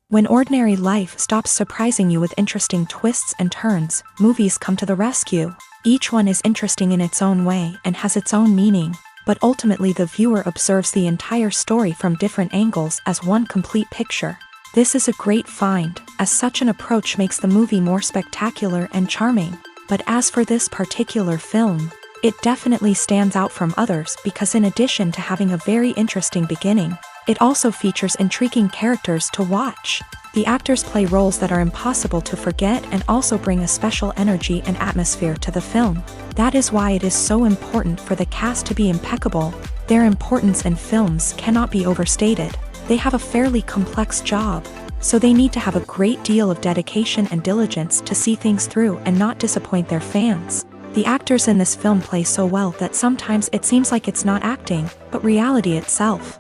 When ordinary life stops surprising you with interesting twists and turns, movies come to the rescue. Each one is interesting in its own way and has its own meaning, but ultimately the viewer observes the entire story from different angles as one complete picture. This is a great find, as such an approach makes the movie more spectacular and charming. But as for this particular film, it definitely stands out from others because in addition to having a very interesting beginning, it also features intriguing characters to watch. The actors play roles that are impossible to forget and also bring a special energy and atmosphere to the film. That is why it is so important for the cast to be impeccable. Their importance in films cannot be overstated. They have a fairly complex job, so they need to have a great deal of dedication and diligence to see things through and not disappoint their fans. The actors in this film play so well that sometimes it seems like it's not acting, but reality itself.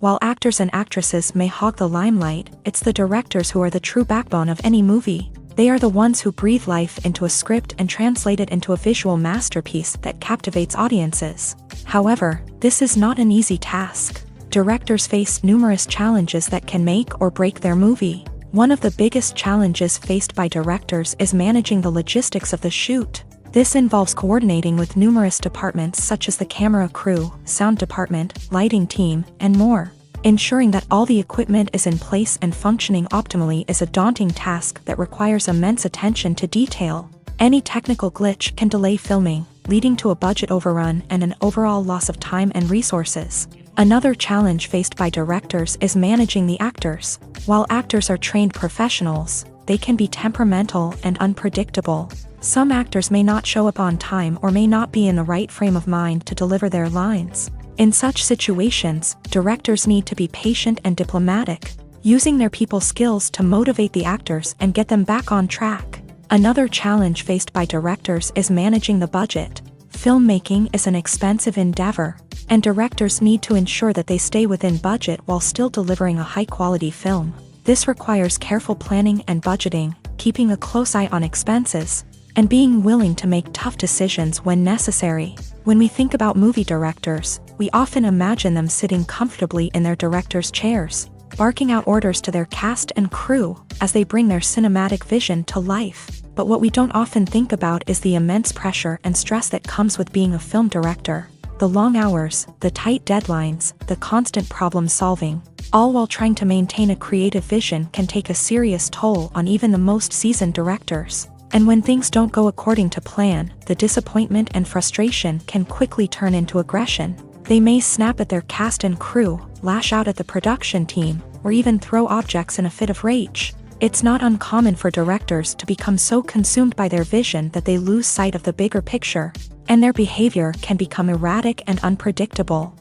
While actors and actresses may hog the limelight, it's the directors who are the true backbone of any movie. They are the ones who breathe life into a script and translate it into a visual masterpiece that captivates audiences. However, this is not an easy task. Directors face numerous challenges that can make or break their movie. One of the biggest challenges faced by directors is managing the logistics of the shoot. This involves coordinating with numerous departments such as the camera crew, sound department, lighting team, and more. Ensuring that all the equipment is in place and functioning optimally is a daunting task that requires immense attention to detail. Any technical glitch can delay filming, leading to a budget overrun and an overall loss of time and resources. Another challenge faced by directors is managing the actors. While actors are trained professionals, they can be temperamental and unpredictable. Some actors may not show up on time or may not be in the right frame of mind to deliver their lines. In such situations, directors need to be patient and diplomatic, using their people skills to motivate the actors and get them back on track. Another challenge faced by directors is managing the budget. Filmmaking is an expensive endeavor, and directors need to ensure that they stay within budget while still delivering a high-quality film. This requires careful planning and budgeting, keeping a close eye on expenses, and being willing to make tough decisions when necessary. When we think about movie directors, we often imagine them sitting comfortably in their director's chairs, barking out orders to their cast and crew as they bring their cinematic vision to life. But what we don't often think about is the immense pressure and stress that comes with being a film director. The long hours, the tight deadlines, the constant problem solving, all while trying to maintain a creative vision can take a serious toll on even the most seasoned directors. And when things don't go according to plan, the disappointment and frustration can quickly turn into aggression. They may snap at their cast and crew, lash out at the production team, or even throw objects in a fit of rage. It's not uncommon for directors to become so consumed by their vision that they lose sight of the bigger picture, and their behavior can become erratic and unpredictable.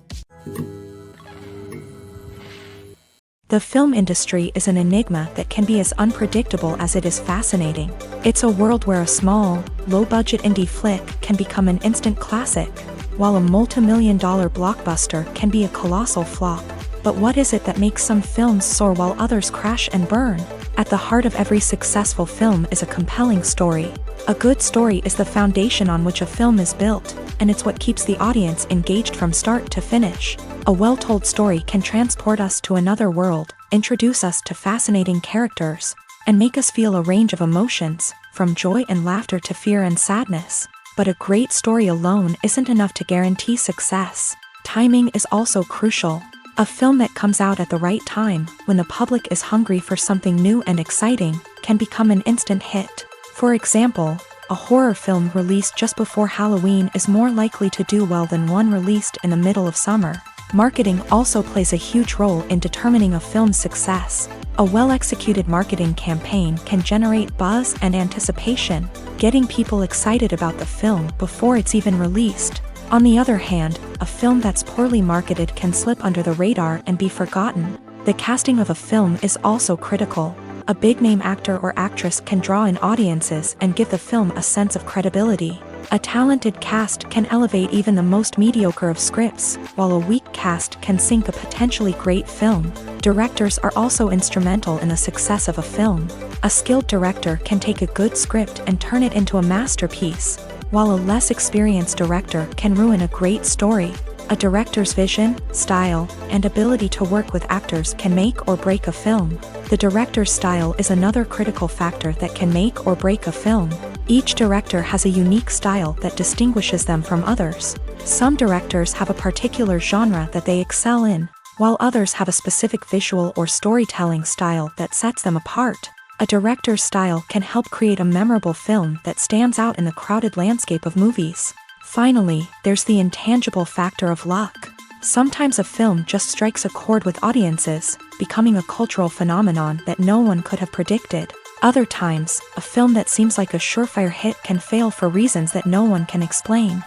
The film industry is an enigma that can be as unpredictable as it is fascinating. It's a world where a small, low-budget indie flick can become an instant classic, while a multi-million-dollar blockbuster can be a colossal flop. But what is it that makes some films soar while others crash and burn? At the heart of every successful film is a compelling story. A good story is the foundation on which a film is built, and it's what keeps the audience engaged from start to finish. A well-told story can transport us to another world, introduce us to fascinating characters, and make us feel a range of emotions, from joy and laughter to fear and sadness. But a great story alone isn't enough to guarantee success. Timing is also crucial. A film that comes out at the right time, when the public is hungry for something new and exciting, can become an instant hit. For example, a horror film released just before Halloween is more likely to do well than one released in the middle of summer. Marketing also plays a huge role in determining a film's success. A well-executed marketing campaign can generate buzz and anticipation, getting people excited about the film before it's even released. On the other hand, a film that's poorly marketed can slip under the radar and be forgotten. The casting of a film is also critical. A big-name actor or actress can draw in audiences and give the film a sense of credibility. A talented cast can elevate even the most mediocre of scripts, while a weak cast can sink a potentially great film. Directors are also instrumental in the success of a film. A skilled director can take a good script and turn it into a masterpiece, while a less experienced director can ruin a great story. A director's vision, style, and ability to work with actors can make or break a film. The director's style is another critical factor that can make or break a film. Each director has a unique style that distinguishes them from others. Some directors have a particular genre that they excel in, while others have a specific visual or storytelling style that sets them apart. A director's style can help create a memorable film that stands out in the crowded landscape of movies. Finally, there's the intangible factor of luck. Sometimes a film just strikes a chord with audiences, becoming a cultural phenomenon that no one could have predicted. Other times, a film that seems like a surefire hit can fail for reasons that no one can explain.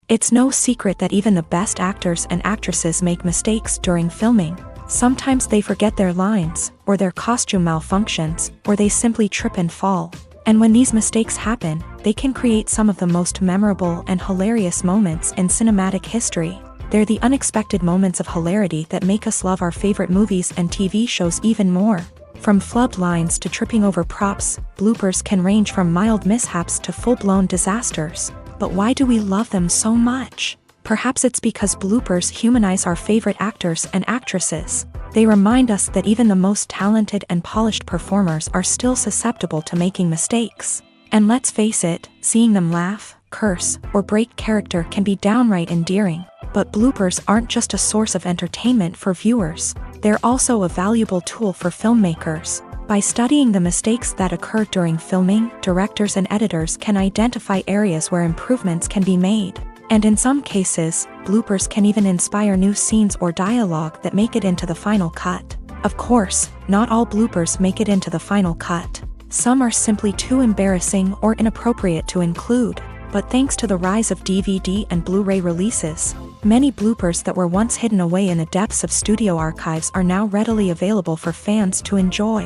It's no secret that even the best actors and actresses make mistakes during filming. Sometimes they forget their lines, or their costume malfunctions, or they simply trip and fall. And when these mistakes happen, they can create some of the most memorable and hilarious moments in cinematic history. They're the unexpected moments of hilarity that make us love our favorite movies and TV shows even more. From flubbed lines to tripping over props, bloopers can range from mild mishaps to full-blown disasters. But why do we love them so much? Perhaps it's because bloopers humanize our favorite actors and actresses. They remind us that even the most talented and polished performers are still susceptible to making mistakes. And let's face it, seeing them laugh, curse, or break character can be downright endearing. But bloopers aren't just a source of entertainment for viewers. They're also a valuable tool for filmmakers. By studying the mistakes that occur during filming, directors and editors can identify areas where improvements can be made. And in some cases, bloopers can even inspire new scenes or dialogue that make it into the final cut. Of course, not all bloopers make it into the final cut. Some are simply too embarrassing or inappropriate to include. But thanks to the rise of DVD and Blu-ray releases, many bloopers that were once hidden away in the depths of studio archives are now readily available for fans to enjoy.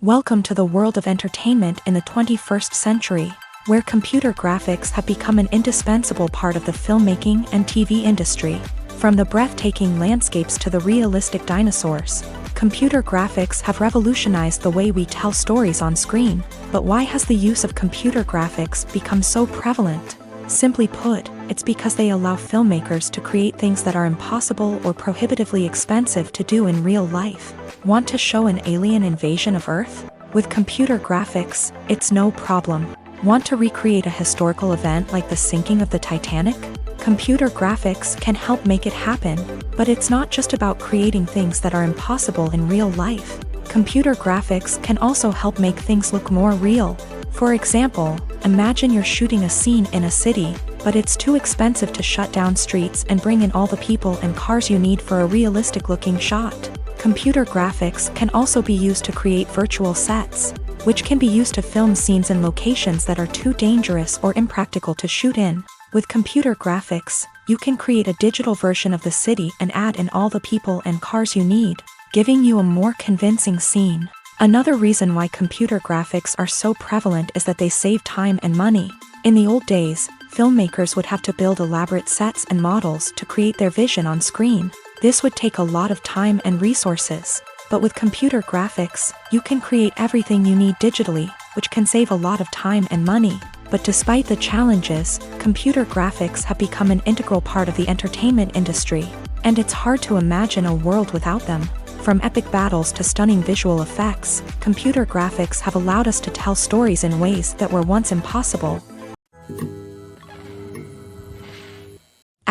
Welcome to the world of entertainment in the 21st century, where computer graphics have become an indispensable part of the filmmaking and TV industry. From the breathtaking landscapes to the realistic dinosaurs, computer graphics have revolutionized the way we tell stories on screen. But why has the use of computer graphics become so prevalent? Simply put, it's because they allow filmmakers to create things that are impossible or prohibitively expensive to do in real life. Want to show an alien invasion of Earth? With computer graphics, it's no problem. Want to recreate a historical event like the sinking of the Titanic? Computer graphics can help make it happen, but it's not just about creating things that are impossible in real life. Computer graphics can also help make things look more real. For example, imagine you're shooting a scene in a city, but it's too expensive to shut down streets and bring in all the people and cars you need for a realistic-looking shot. Computer graphics can also be used to create virtual sets, which can be used to film scenes in locations that are too dangerous or impractical to shoot in. With computer graphics, you can create a digital version of the city and add in all the people and cars you need, giving you a more convincing scene. Another reason why computer graphics are so prevalent is that they save time and money. In the old days, filmmakers would have to build elaborate sets and models to create their vision on screen. This would take a lot of time and resources. But with computer graphics, you can create everything you need digitally, which can save a lot of time and money. But despite the challenges, computer graphics have become an integral part of the entertainment industry, and it's hard to imagine a world without them. From epic battles to stunning visual effects, computer graphics have allowed us to tell stories in ways that were once impossible.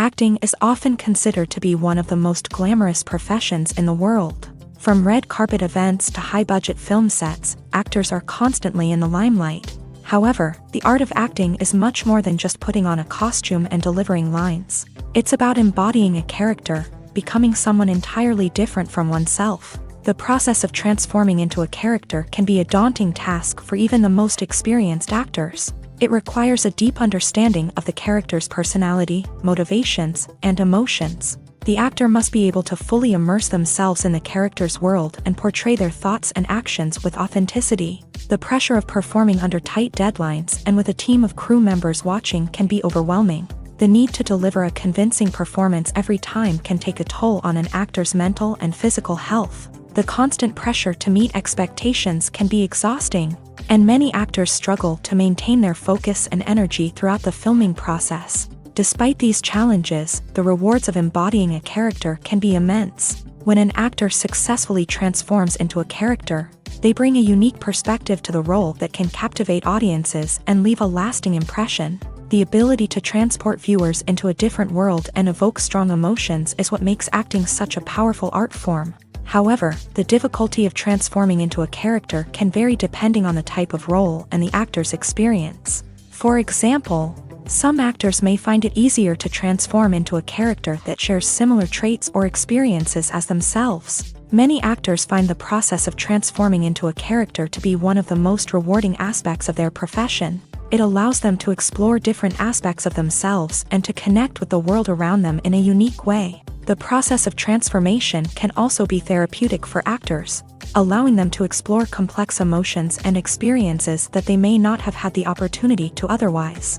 Acting is often considered to be one of the most glamorous professions in the world. From red carpet events to high-budget film sets, actors are constantly in the limelight. However, the art of acting is much more than just putting on a costume and delivering lines. It's about embodying a character, becoming someone entirely different from oneself. The process of transforming into a character can be a daunting task for even the most experienced actors. It requires a deep understanding of the character's personality, motivations, and emotions. The actor must be able to fully immerse themselves in the character's world and portray their thoughts and actions with authenticity. The pressure of performing under tight deadlines and with a team of crew members watching can be overwhelming. The need to deliver a convincing performance every time can take a toll on an actor's mental and physical health. The constant pressure to meet expectations can be exhausting, and many actors struggle to maintain their focus and energy throughout the filming process. Despite these challenges, the rewards of embodying a character can be immense. When an actor successfully transforms into a character, they bring a unique perspective to the role that can captivate audiences and leave a lasting impression. The ability to transport viewers into a different world and evoke strong emotions is what makes acting such a powerful art form. However, the difficulty of transforming into a character can vary depending on the type of role and the actor's experience. For example, some actors may find it easier to transform into a character that shares similar traits or experiences as themselves. Many actors find the process of transforming into a character to be one of the most rewarding aspects of their profession. It allows them to explore different aspects of themselves and to connect with the world around them in a unique way. The process of transformation can also be therapeutic for actors, allowing them to explore complex emotions and experiences that they may not have had the opportunity to otherwise.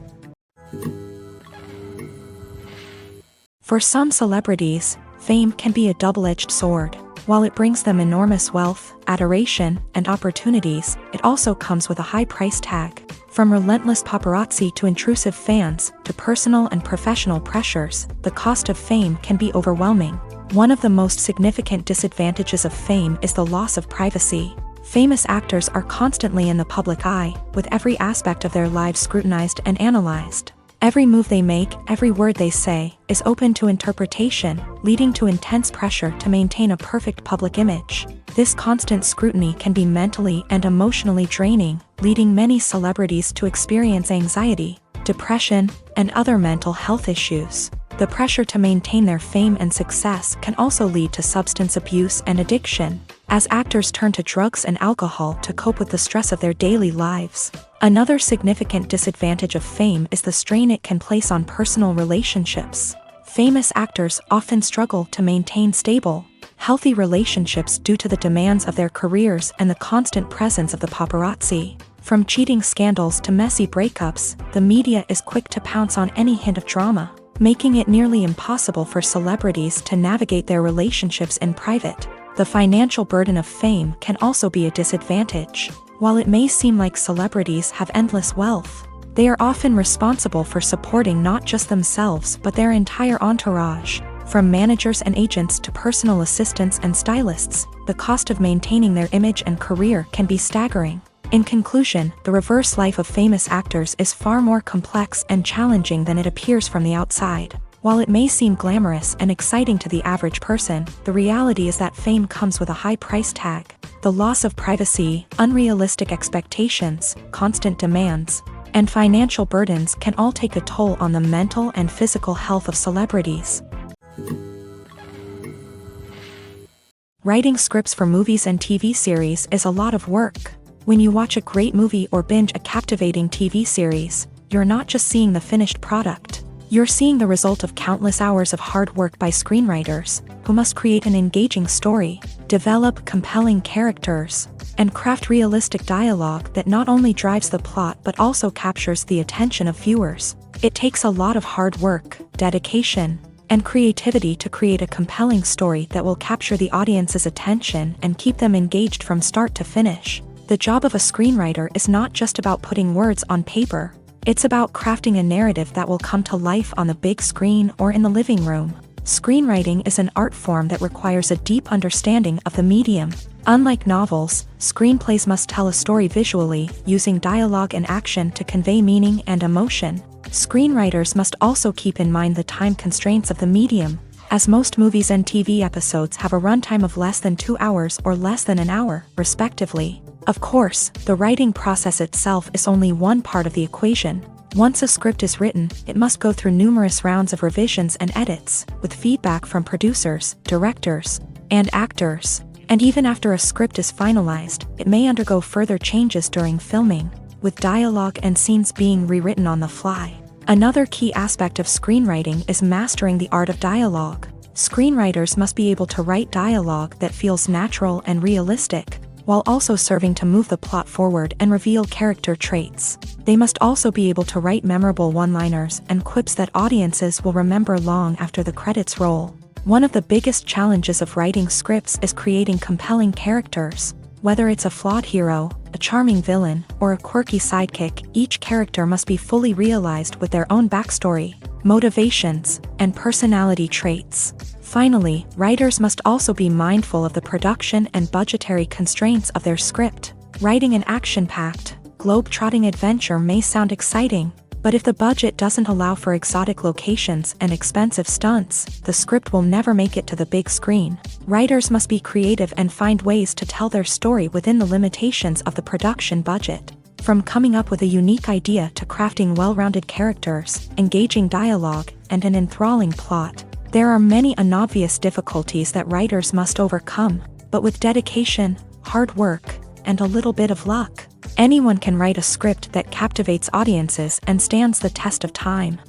For some celebrities, fame can be a double-edged sword. While it brings them enormous wealth, adoration, and opportunities, it also comes with a high price tag. From relentless paparazzi to intrusive fans, to personal and professional pressures, the cost of fame can be overwhelming. One of the most significant disadvantages of fame is the loss of privacy. Famous actors are constantly in the public eye, with every aspect of their lives scrutinized and analyzed. Every move they make, every word they say, is open to interpretation, leading to intense pressure to maintain a perfect public image. This constant scrutiny can be mentally and emotionally draining, leading many celebrities to experience anxiety, depression, and other mental health issues. The pressure to maintain their fame and success can also lead to substance abuse and addiction, as actors turn to drugs and alcohol to cope with the stress of their daily lives. Another significant disadvantage of fame is the strain it can place on personal relationships. Famous actors often struggle to maintain stable, healthy relationships due to the demands of their careers and the constant presence of the paparazzi. From cheating scandals to messy breakups, the media is quick to pounce on any hint of drama, making it nearly impossible for celebrities to navigate their relationships in private. The financial burden of fame can also be a disadvantage. While it may seem like celebrities have endless wealth, they are often responsible for supporting not just themselves but their entire entourage. From managers and agents to personal assistants and stylists, the cost of maintaining their image and career can be staggering. In conclusion, the reverse life of famous actors is far more complex and challenging than it appears from the outside. While it may seem glamorous and exciting to the average person, the reality is that fame comes with a high price tag. The loss of privacy, unrealistic expectations, constant demands, and financial burdens can all take a toll on the mental and physical health of celebrities. Writing scripts for movies and TV series is a lot of work. When you watch a great movie or binge a captivating TV series, you're not just seeing the finished product. You're seeing the result of countless hours of hard work by screenwriters, who must create an engaging story, develop compelling characters, and craft realistic dialogue that not only drives the plot but also captures the attention of viewers. It takes a lot of hard work, dedication, and creativity to create a compelling story that will capture the audience's attention and keep them engaged from start to finish. The job of a screenwriter is not just about putting words on paper. It's about crafting a narrative that will come to life on the big screen or in the living room. Screenwriting is an art form that requires a deep understanding of the medium. Unlike novels, screenplays must tell a story visually, using dialogue and action to convey meaning and emotion. Screenwriters must also keep in mind the time constraints of the medium, as most movies and TV episodes have a runtime of less than 2 hours or less than an hour, respectively. Of course, the writing process itself is only one part of the equation. Once a script is written, it must go through numerous rounds of revisions and edits, with feedback from producers, directors, and actors. And even after a script is finalized, it may undergo further changes during filming, with dialogue and scenes being rewritten on the fly. Another key aspect of screenwriting is mastering the art of dialogue. Screenwriters must be able to write dialogue that feels natural and realistic, while also serving to move the plot forward and reveal character traits. They must also be able to write memorable one-liners and quips that audiences will remember long after the credits roll. One of the biggest challenges of writing scripts is creating compelling characters. Whether it's a flawed hero, a charming villain, or a quirky sidekick, each character must be fully realized with their own backstory, motivations, and personality traits. Finally, writers must also be mindful of the production and budgetary constraints of their script. Writing an action-packed, globe-trotting adventure may sound exciting, but if the budget doesn't allow for exotic locations and expensive stunts, the script will never make it to the big screen. Writers must be creative and find ways to tell their story within the limitations of the production budget. From coming up with a unique idea to crafting well-rounded characters, engaging dialogue, and an enthralling plot, there are many unobvious difficulties that writers must overcome, but with dedication, hard work, and a little bit of luck, anyone can write a script that captivates audiences and stands the test of time.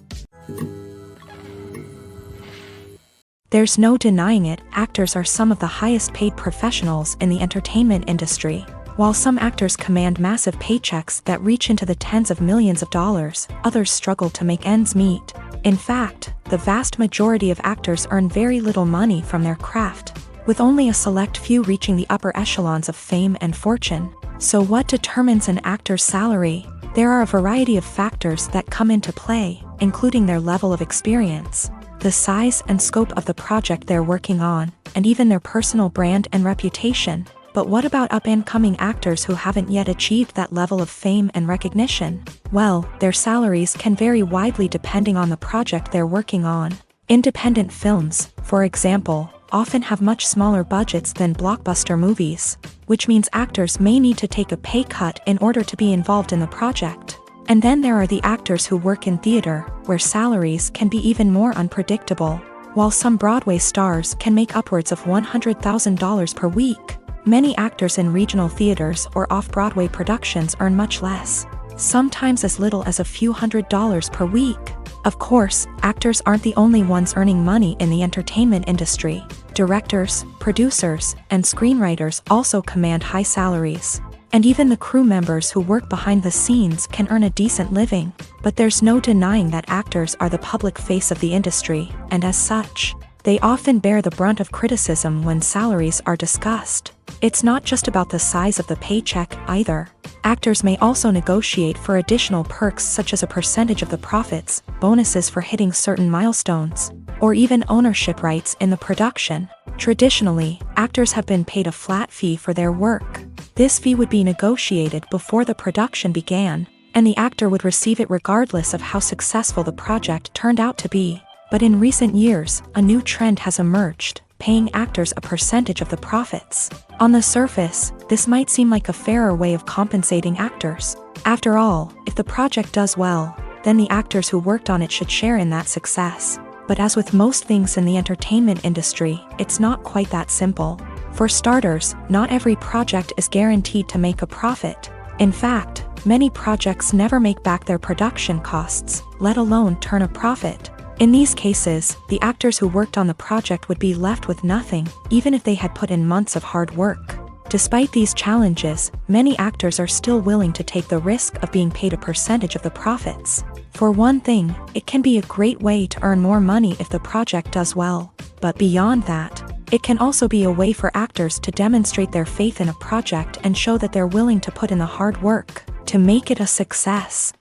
There's no denying it, actors are some of the highest paid professionals in the entertainment industry. While some actors command massive paychecks that reach into the tens of millions of dollars, others struggle to make ends meet. In fact, the vast majority of actors earn very little money from their craft, with only a select few reaching the upper echelons of fame and fortune. So what determines an actor's salary? There are a variety of factors that come into play, including their level of experience, the size and scope of the project they're working on, and even their personal brand and reputation. But what about up-and-coming actors who haven't yet achieved that level of fame and recognition? Well, their salaries can vary widely depending on the project they're working on. Independent films, for example, often have much smaller budgets than blockbuster movies, which means actors may need to take a pay cut in order to be involved in the project. And then there are the actors who work in theater, where salaries can be even more unpredictable. While some Broadway stars can make upwards of $100,000 per week, many actors in regional theaters or off-Broadway productions earn much less, sometimes as little as a few $100s per week. Of course, actors aren't the only ones earning money in the entertainment industry. Directors, producers, and screenwriters also command high salaries. And even the crew members who work behind the scenes can earn a decent living. But there's no denying that actors are the public face of the industry, and as such, they often bear the brunt of criticism when salaries are discussed. It's not just about the size of the paycheck, either. Actors may also negotiate for additional perks such as a percentage of the profits, bonuses for hitting certain milestones, or even ownership rights in the production. Traditionally, actors have been paid a flat fee for their work. This fee would be negotiated before the production began, and the actor would receive it regardless of how successful the project turned out to be. But in recent years, a new trend has emerged, paying actors a percentage of the profits. On the surface, this might seem like a fairer way of compensating actors. After all, if the project does well, then the actors who worked on it should share in that success. But as with most things in the entertainment industry, it's not quite that simple. For starters, not every project is guaranteed to make a profit. In fact, many projects never make back their production costs, let alone turn a profit. In these cases, the actors who worked on the project would be left with nothing, even if they had put in months of hard work. Despite these challenges, many actors are still willing to take the risk of being paid a percentage of the profits. For one thing, it can be a great way to earn more money if the project does well. But beyond that, it can also be a way for actors to demonstrate their faith in a project and show that they're willing to put in the hard work to make it a success.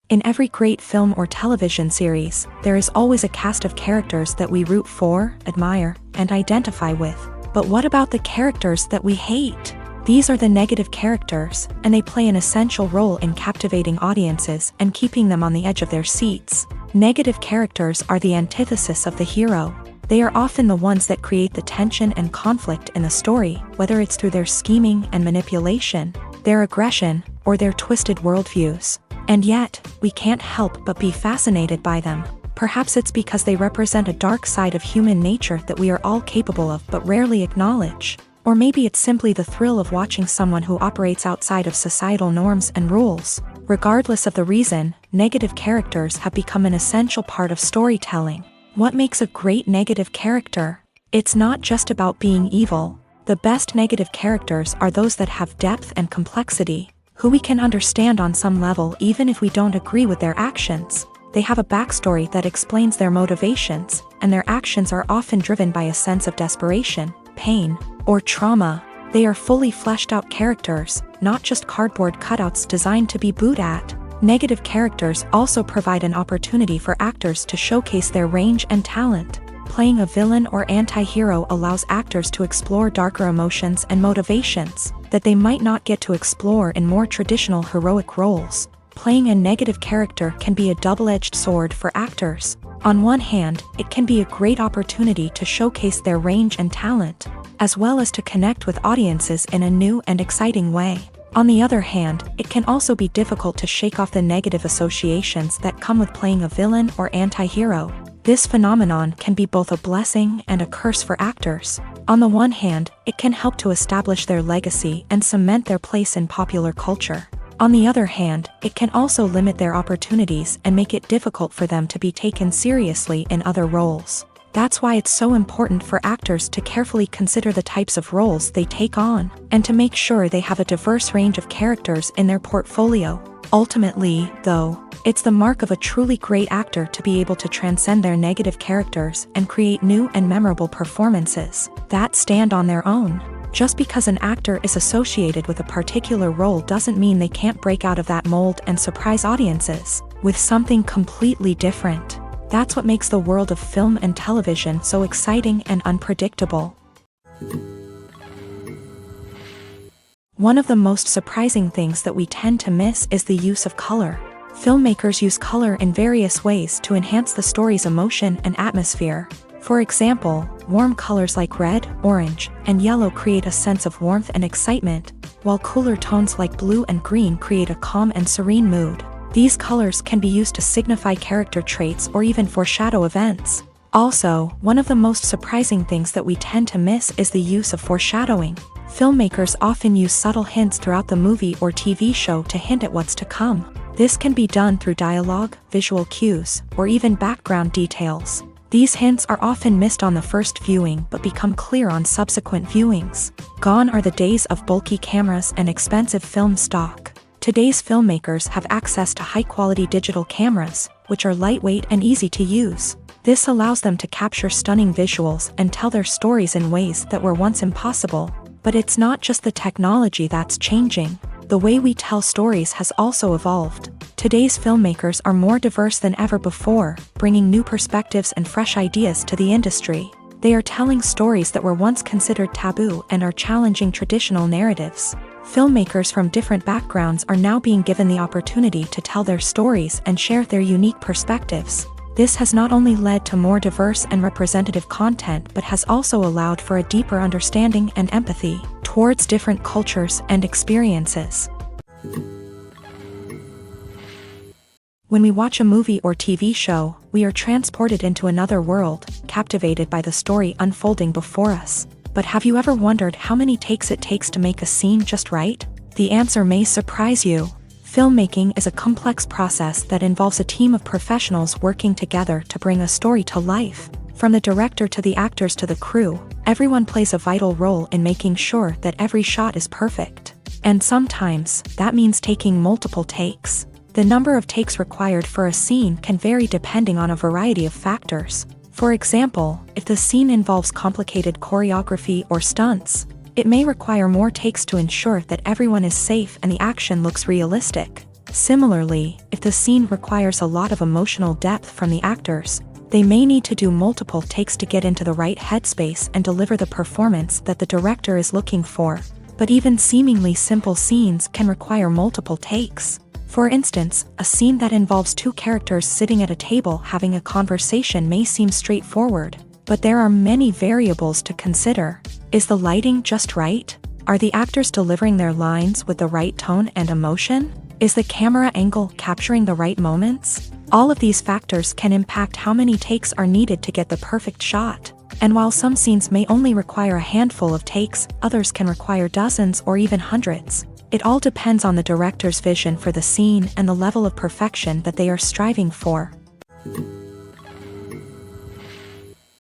In every great film or television series, there is always a cast of characters that we root for, admire, and identify with. But what about the characters that we hate? These are the negative characters, and they play an essential role in captivating audiences and keeping them on the edge of their seats. Negative characters are the antithesis of the hero. They are often the ones that create the tension and conflict in the story, whether it's through their scheming and manipulation, their aggression, or their twisted worldviews. And yet, we can't help but be fascinated by them. Perhaps it's because they represent a dark side of human nature that we are all capable of but rarely acknowledge. Or maybe it's simply the thrill of watching someone who operates outside of societal norms and rules. Regardless of the reason, negative characters have become an essential part of storytelling. What makes a great negative character? It's not just about being evil. The best negative characters are those that have depth and complexity, who we can understand on some level even if we don't agree with their actions. They have a backstory that explains their motivations, and their actions are often driven by a sense of desperation, pain, or trauma. They are fully fleshed out characters, not just cardboard cutouts designed to be booed at. Negative characters also provide an opportunity for actors to showcase their range and talent. Playing a villain or anti-hero allows actors to explore darker emotions and motivations that they might not get to explore in more traditional heroic roles. Playing a negative character can be a double-edged sword for actors. On one hand, it can be a great opportunity to showcase their range and talent, as well as to connect with audiences in a new and exciting way. On the other hand, it can also be difficult to shake off the negative associations that come with playing a villain or anti-hero. This phenomenon can be both a blessing and a curse for actors. On the one hand, it can help to establish their legacy and cement their place in popular culture. On the other hand, it can also limit their opportunities and make it difficult for them to be taken seriously in other roles. That's why it's so important for actors to carefully consider the types of roles they take on, and to make sure they have a diverse range of characters in their portfolio. Ultimately, though, it's the mark of a truly great actor to be able to transcend their negative characters and create new and memorable performances that stand on their own. Just because an actor is associated with a particular role doesn't mean they can't break out of that mold and surprise audiences with something completely different. That's what makes the world of film and television so exciting and unpredictable. One of the most surprising things that we tend to miss is the use of color. Filmmakers use color in various ways to enhance the story's emotion and atmosphere. For example, warm colors like red, orange, and yellow create a sense of warmth and excitement, while cooler tones like blue and green create a calm and serene mood. These colors can be used to signify character traits or even foreshadow events. Also, one of the most surprising things that we tend to miss is the use of foreshadowing. Filmmakers often use subtle hints throughout the movie or TV show to hint at what's to come. This can be done through dialogue, visual cues, or even background details. These hints are often missed on the first viewing but become clear on subsequent viewings. Gone are the days of bulky cameras and expensive film stock. Today's filmmakers have access to high-quality digital cameras, which are lightweight and easy to use. This allows them to capture stunning visuals and tell their stories in ways that were once impossible. But it's not just the technology that's changing. The way we tell stories has also evolved. Today's filmmakers are more diverse than ever before, bringing new perspectives and fresh ideas to the industry. They are telling stories that were once considered taboo and are challenging traditional narratives. Filmmakers from different backgrounds are now being given the opportunity to tell their stories and share their unique perspectives. This has not only led to more diverse and representative content but has also allowed for a deeper understanding and empathy towards different cultures and experiences. When we watch a movie or TV show, we are transported into another world, captivated by the story unfolding before us. But have you ever wondered how many takes it takes to make a scene just right? The answer may surprise you. Filmmaking is a complex process that involves a team of professionals working together to bring a story to life. From the director to the actors to the crew, everyone plays a vital role in making sure that every shot is perfect. And sometimes, that means taking multiple takes. The number of takes required for a scene can vary depending on a variety of factors. For example, if the scene involves complicated choreography or stunts, it may require more takes to ensure that everyone is safe and the action looks realistic. Similarly, if the scene requires a lot of emotional depth from the actors, they may need to do multiple takes to get into the right headspace and deliver the performance that the director is looking for. But even seemingly simple scenes can require multiple takes. For instance, a scene that involves two characters sitting at a table having a conversation may seem straightforward, but there are many variables to consider. Is the lighting just right? Are the actors delivering their lines with the right tone and emotion? Is the camera angle capturing the right moments? All of these factors can impact how many takes are needed to get the perfect shot. And while some scenes may only require a handful of takes, others can require dozens or even hundreds. It all depends on the director's vision for the scene and the level of perfection that they are striving for.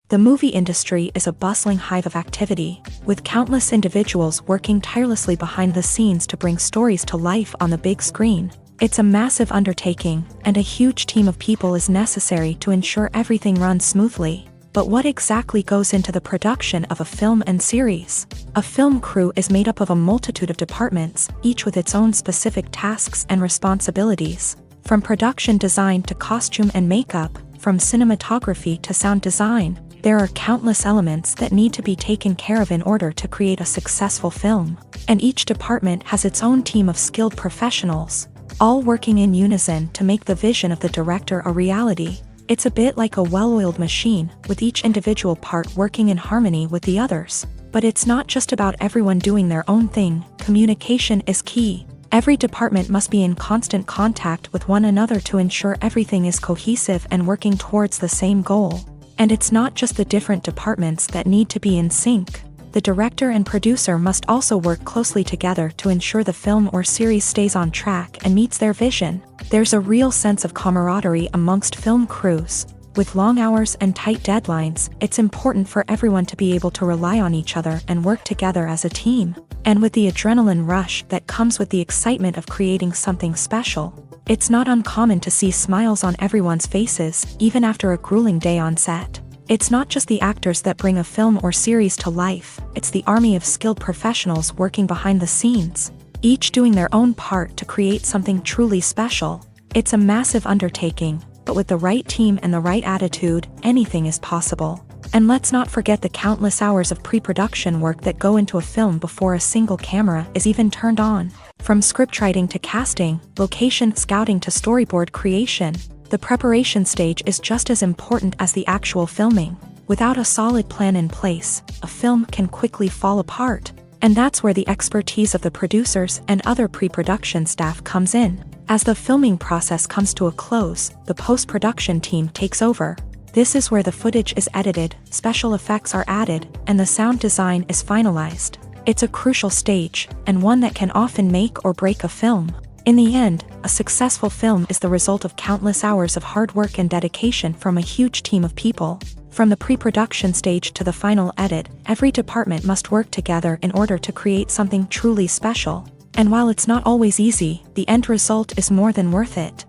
The movie industry is a bustling hive of activity, with countless individuals working tirelessly behind the scenes to bring stories to life on the big screen. It's a massive undertaking, and a huge team of people is necessary to ensure everything runs smoothly. But what exactly goes into the production of a film and series? A film crew is made up of a multitude of departments, each with its own specific tasks and responsibilities. From production design to costume and makeup, from cinematography to sound design, there are countless elements that need to be taken care of in order to create a successful film. And each department has its own team of skilled professionals, all working in unison to make the vision of the director a reality. It's a bit like a well-oiled machine, with each individual part working in harmony with the others. But it's not just about everyone doing their own thing. Communication is key. Every department must be in constant contact with one another to ensure everything is cohesive and working towards the same goal. And it's not just the different departments that need to be in sync. The director and producer must also work closely together to ensure the film or series stays on track and meets their vision. There's a real sense of camaraderie amongst film crews. With long hours and tight deadlines, it's important for everyone to be able to rely on each other and work together as a team. And with the adrenaline rush that comes with the excitement of creating something special, it's not uncommon to see smiles on everyone's faces, even after a grueling day on set. It's not just the actors that bring a film or series to life, it's the army of skilled professionals working behind the scenes, each doing their own part to create something truly special. It's a massive undertaking, but with the right team and the right attitude, anything is possible. And let's not forget the countless hours of pre-production work that go into a film before a single camera is even turned on. From scriptwriting to casting, location scouting to storyboard creation, the preparation stage is just as important as the actual filming. Without a solid plan in place, a film can quickly fall apart. And that's where the expertise of the producers and other pre-production staff comes in. As the filming process comes to a close, the post-production team takes over. This is where the footage is edited, special effects are added, and the sound design is finalized. It's a crucial stage, and one that can often make or break a film. In the end, a successful film is the result of countless hours of hard work and dedication from a huge team of people. From the pre-production stage to the final edit, every department must work together in order to create something truly special. And while it's not always easy, the end result is more than worth it.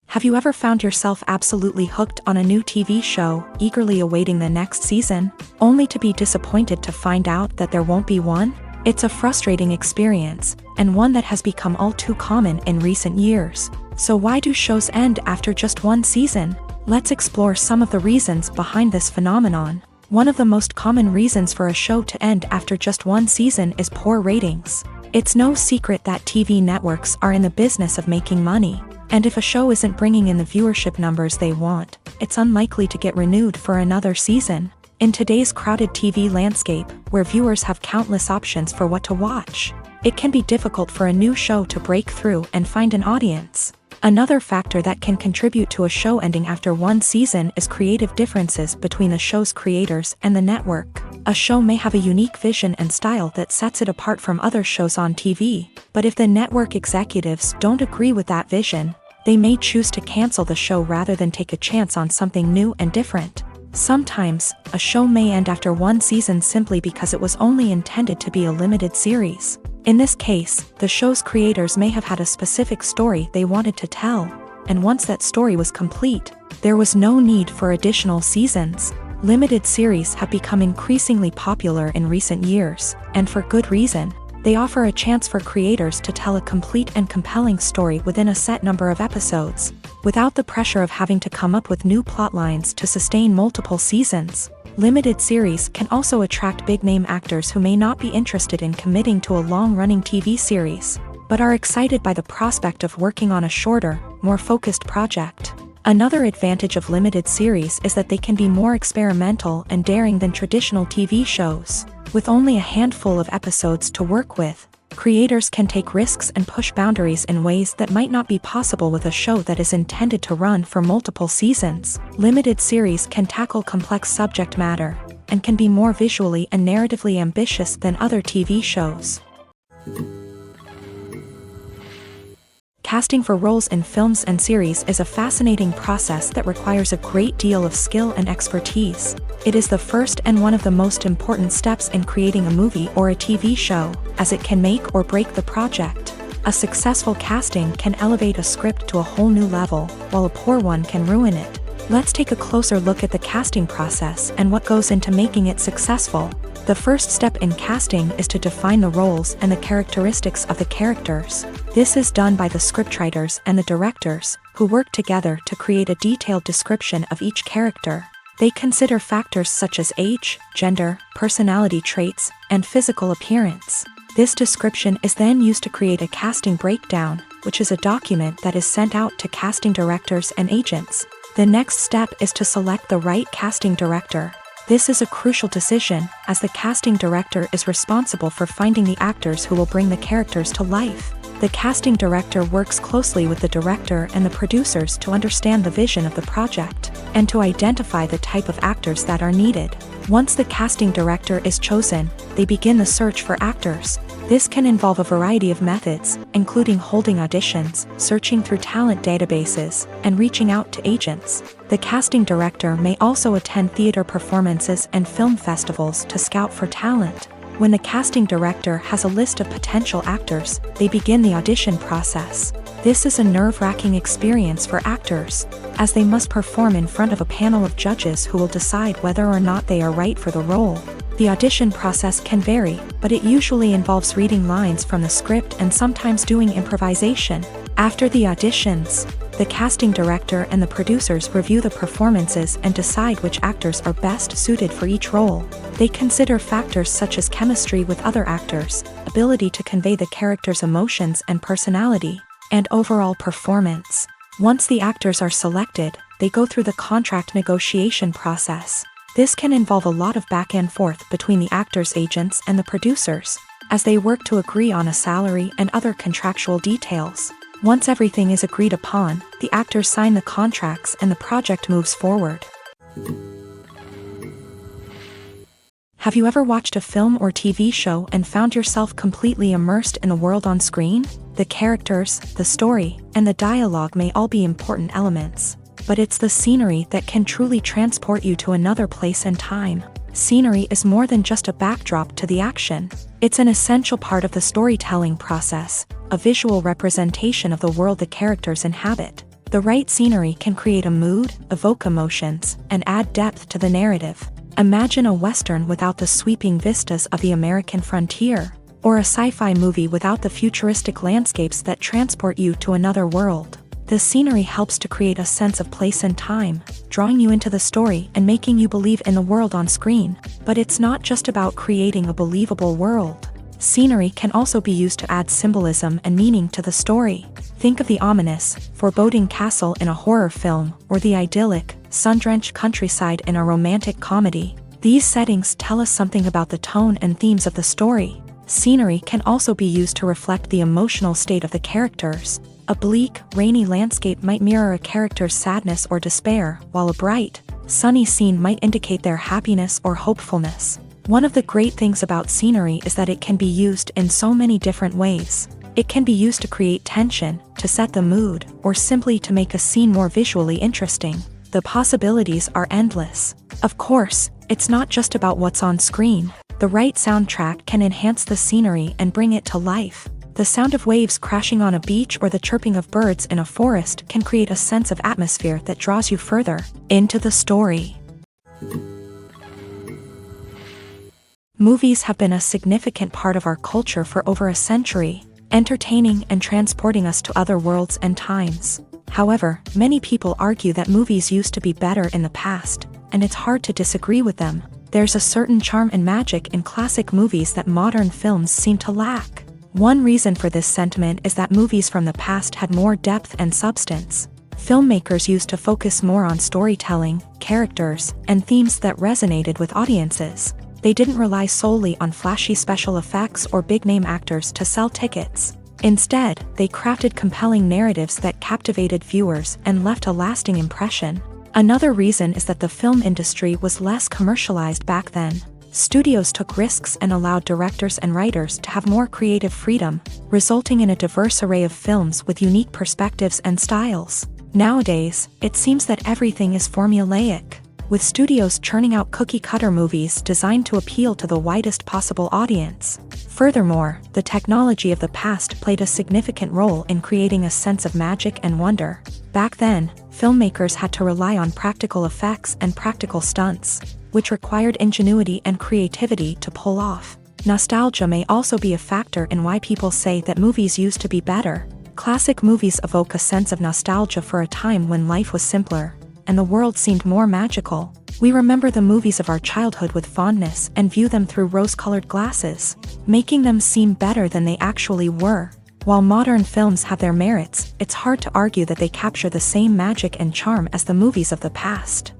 Have you ever found yourself absolutely hooked on a new TV show, eagerly awaiting the next season, only to be disappointed to find out that there won't be one? It's a frustrating experience, and one that has become all too common in recent years. So why do shows end after just one season? Let's explore some of the reasons behind this phenomenon. One of the most common reasons for a show to end after just one season is poor ratings. It's no secret that TV networks are in the business of making money, and if a show isn't bringing in the viewership numbers they want, it's unlikely to get renewed for another season. In today's crowded TV landscape, where viewers have countless options for what to watch, it can be difficult for a new show to break through and find an audience. Another factor that can contribute to a show ending after one season is creative differences between the show's creators and the network. A show may have a unique vision and style that sets it apart from other shows on TV, but if the network executives don't agree with that vision, they may choose to cancel the show rather than take a chance on something new and different. Sometimes, a show may end after one season simply because it was only intended to be a limited series. In this case, the show's creators may have had a specific story they wanted to tell, and once that story was complete, there was no need for additional seasons. Limited series have become increasingly popular in recent years, and for good reason. They offer a chance for creators to tell a complete and compelling story within a set number of episodes, without the pressure of having to come up with new plot lines to sustain multiple seasons. Limited series can also attract big-name actors who may not be interested in committing to a long-running TV series, but are excited by the prospect of working on a shorter, more focused project. Another advantage of limited series is that they can be more experimental and daring than traditional TV shows. With only a handful of episodes to work with, creators can take risks and push boundaries in ways that might not be possible with a show that is intended to run for multiple seasons. Limited series can tackle complex subject matter, and can be more visually and narratively ambitious than other TV shows. Casting for roles in films and series is a fascinating process that requires a great deal of skill and expertise. It is the first and one of the most important steps in creating a movie or a TV show, as it can make or break the project. A successful casting can elevate a script to a whole new level, while a poor one can ruin it. Let's take a closer look at the casting process and what goes into making it successful. The first step in casting is to define the roles and the characteristics of the characters. This is done by the scriptwriters and the directors, who work together to create a detailed description of each character. They consider factors such as age, gender, personality traits, and physical appearance. This description is then used to create a casting breakdown, which is a document that is sent out to casting directors and agents. The next step is to select the right casting director. This is a crucial decision, as the casting director is responsible for finding the actors who will bring the characters to life. The casting director works closely with the director and the producers to understand the vision of the project, and to identify the type of actors that are needed. Once the casting director is chosen, they begin the search for actors. This can involve a variety of methods, including holding auditions, searching through talent databases, and reaching out to agents. The casting director may also attend theater performances and film festivals to scout for talent. When the casting director has a list of potential actors, they begin the audition process. This is a nerve-wracking experience for actors, as they must perform in front of a panel of judges who will decide whether or not they are right for the role. The audition process can vary, but it usually involves reading lines from the script and sometimes doing improvisation. After the auditions, the casting director and the producers review the performances and decide which actors are best suited for each role. They consider factors such as chemistry with other actors, ability to convey the character's emotions and personality, and overall performance. Once the actors are selected, they go through the contract negotiation process. This can involve a lot of back and forth between the actors' agents and the producers, as they work to agree on a salary and other contractual details. Once everything is agreed upon, the actors sign the contracts and the project moves forward. Have you ever watched a film or TV show and found yourself completely immersed in the world on screen? The characters, the story, and the dialogue may all be important elements, but it's the scenery that can truly transport you to another place and time. Scenery is more than just a backdrop to the action. It's an essential part of the storytelling process, a visual representation of the world the characters inhabit. The right scenery can create a mood, evoke emotions, and add depth to the narrative. Imagine a Western without the sweeping vistas of the American frontier, or a sci-fi movie without the futuristic landscapes that transport you to another world. The scenery helps to create a sense of place and time, drawing you into the story and making you believe in the world on screen. But it's not just about creating a believable world. Scenery can also be used to add symbolism and meaning to the story. Think of the ominous, foreboding castle in a horror film, or the idyllic, sun-drenched countryside in a romantic comedy. These settings tell us something about the tone and themes of the story. Scenery can also be used to reflect the emotional state of the characters. A bleak, rainy landscape might mirror a character's sadness or despair, while a bright, sunny scene might indicate their happiness or hopefulness. One of the great things about scenery is that it can be used in so many different ways. It can be used to create tension, to set the mood, or simply to make a scene more visually interesting. The possibilities are endless. Of course, it's not just about what's on screen. The right soundtrack can enhance the scenery and bring it to life. The sound of waves crashing on a beach or the chirping of birds in a forest can create a sense of atmosphere that draws you further into the story. Movies have been a significant part of our culture for over a century, entertaining and transporting us to other worlds and times. However, many people argue that movies used to be better in the past, and it's hard to disagree with them. There's a certain charm and magic in classic movies that modern films seem to lack. One reason for this sentiment is that movies from the past had more depth and substance. Filmmakers used to focus more on storytelling, characters, and themes that resonated with audiences. They didn't rely solely on flashy special effects or big-name actors to sell tickets. Instead, they crafted compelling narratives that captivated viewers and left a lasting impression. Another reason is that the film industry was less commercialized back then. Studios took risks and allowed directors and writers to have more creative freedom, resulting in a diverse array of films with unique perspectives and styles. Nowadays, it seems that everything is formulaic, with studios churning out cookie-cutter movies designed to appeal to the widest possible audience. Furthermore, the technology of the past played a significant role in creating a sense of magic and wonder. Back then, filmmakers had to rely on practical effects and practical stunts, which required ingenuity and creativity to pull off. Nostalgia may also be a factor in why people say that movies used to be better. Classic movies evoke a sense of nostalgia for a time when life was simpler, and the world seemed more magical. We remember the movies of our childhood with fondness and view them through rose-colored glasses, making them seem better than they actually were. While modern films have their merits, it's hard to argue that they capture the same magic and charm as the movies of the past.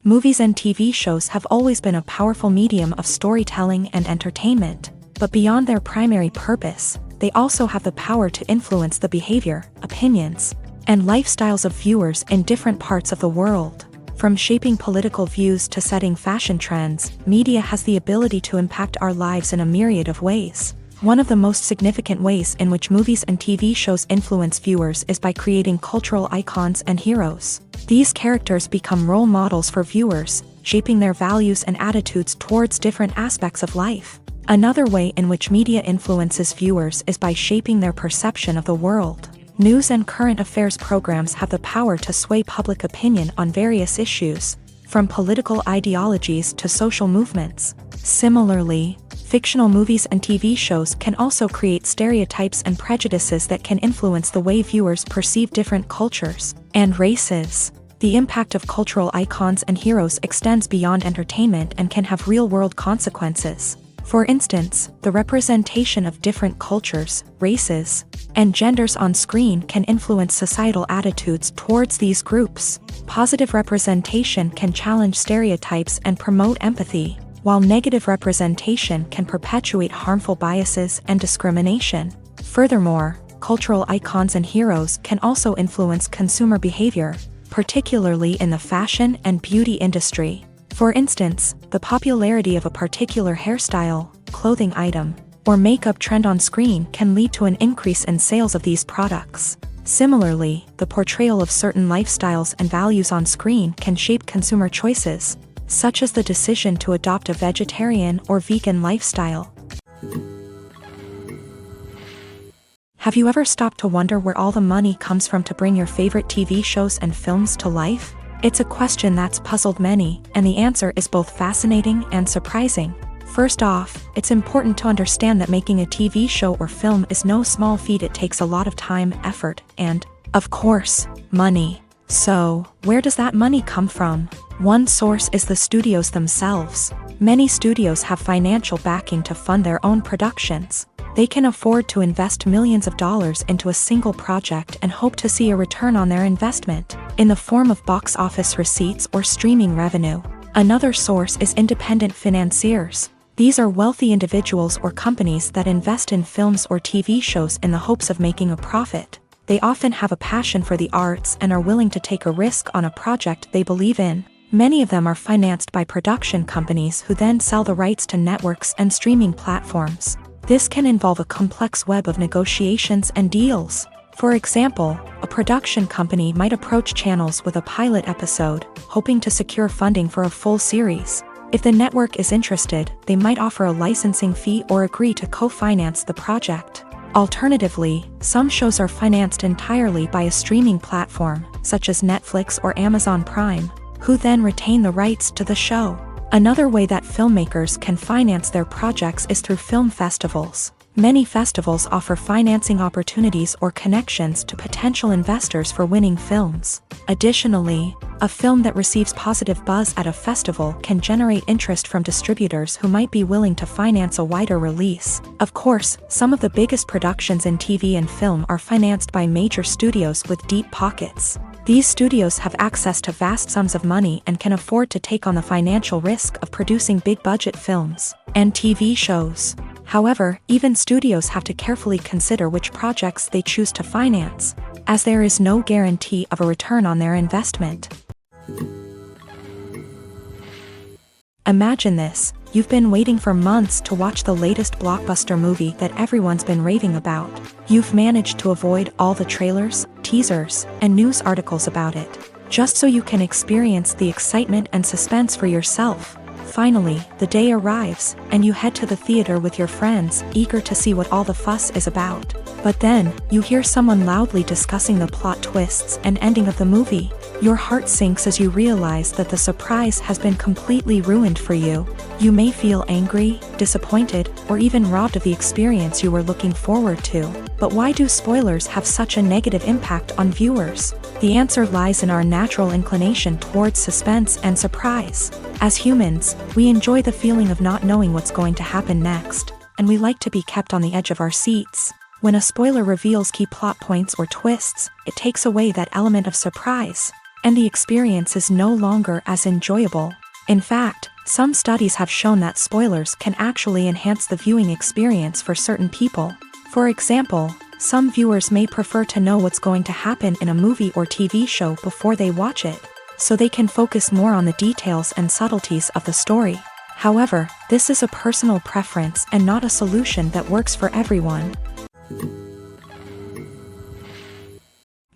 Movies and TV shows have always been a powerful medium of storytelling and entertainment, but beyond their primary purpose, they also have the power to influence the behavior, opinions, and lifestyles of viewers in different parts of the world. From shaping political views to setting fashion trends, media has the ability to impact our lives in a myriad of ways. One of the most significant ways in which movies and TV shows influence viewers is by creating cultural icons and heroes. These characters become role models for viewers, shaping their values and attitudes towards different aspects of life. Another way in which media influences viewers is by shaping their perception of the world. News and current affairs programs have the power to sway public opinion on various issues, from political ideologies to social movements. Similarly, fictional movies and TV shows can also create stereotypes and prejudices that can influence the way viewers perceive different cultures and races. The impact of cultural icons and heroes extends beyond entertainment and can have real-world consequences. For instance, the representation of different cultures, races, and genders on screen can influence societal attitudes towards these groups. Positive representation can challenge stereotypes and promote empathy, while negative representation can perpetuate harmful biases and discrimination. Furthermore, cultural icons and heroes can also influence consumer behavior, particularly in the fashion and beauty industry. For instance, the popularity of a particular hairstyle, clothing item, or makeup trend on screen can lead to an increase in sales of these products. Similarly, the portrayal of certain lifestyles and values on screen can shape consumer choices, such as the decision to adopt a vegetarian or vegan lifestyle. Have you ever stopped to wonder where all the money comes from to bring your favorite TV shows and films to life? It's a question that's puzzled many, and the answer is both fascinating and surprising. First off, it's important to understand that making a TV show or film is no small feat. It takes a lot of time, effort, and, of course, money. So, where does that money come from? One source is the studios themselves. Many studios have financial backing to fund their own productions. They can afford to invest millions of dollars into a single project and hope to see a return on their investment, in the form of box office receipts or streaming revenue. Another source is independent financiers. These are wealthy individuals or companies that invest in films or TV shows in the hopes of making a profit. They often have a passion for the arts and are willing to take a risk on a project they believe in. Many of them are financed by production companies who then sell the rights to networks and streaming platforms. This can involve a complex web of negotiations and deals. For example, a production company might approach channels with a pilot episode, hoping to secure funding for a full series. If the network is interested, they might offer a licensing fee or agree to co-finance the project. Alternatively, some shows are financed entirely by a streaming platform, such as Netflix or Amazon Prime, who then retain the rights to the show. Another way that filmmakers can finance their projects is through film festivals. Many festivals offer financing opportunities or connections to potential investors for winning films. Additionally, a film that receives positive buzz at a festival can generate interest from distributors who might be willing to finance a wider release. Of course, some of the biggest productions in TV and film are financed by major studios with deep pockets. These studios have access to vast sums of money and can afford to take on the financial risk of producing big-budget films and TV shows. However, even studios have to carefully consider which projects they choose to finance, as there is no guarantee of a return on their investment. Imagine this: you've been waiting for months to watch the latest blockbuster movie that everyone's been raving about. You've managed to avoid all the trailers, teasers, and news articles about it, just so you can experience the excitement and suspense for yourself. Finally, the day arrives, and you head to the theater with your friends, eager to see what all the fuss is about. But then, you hear someone loudly discussing the plot twists and ending of the movie. Your heart sinks as you realize that the surprise has been completely ruined for you. You may feel angry, disappointed, or even robbed of the experience you were looking forward to. But why do spoilers have such a negative impact on viewers? The answer lies in our natural inclination towards suspense and surprise. As humans, we enjoy the feeling of not knowing what's going to happen next, and we like to be kept on the edge of our seats. When a spoiler reveals key plot points or twists, it takes away that element of surprise, and the experience is no longer as enjoyable. In fact, some studies have shown that spoilers can actually enhance the viewing experience for certain people. For example, some viewers may prefer to know what's going to happen in a movie or TV show before they watch it, so they can focus more on the details and subtleties of the story. However, this is a personal preference and not a solution that works for everyone.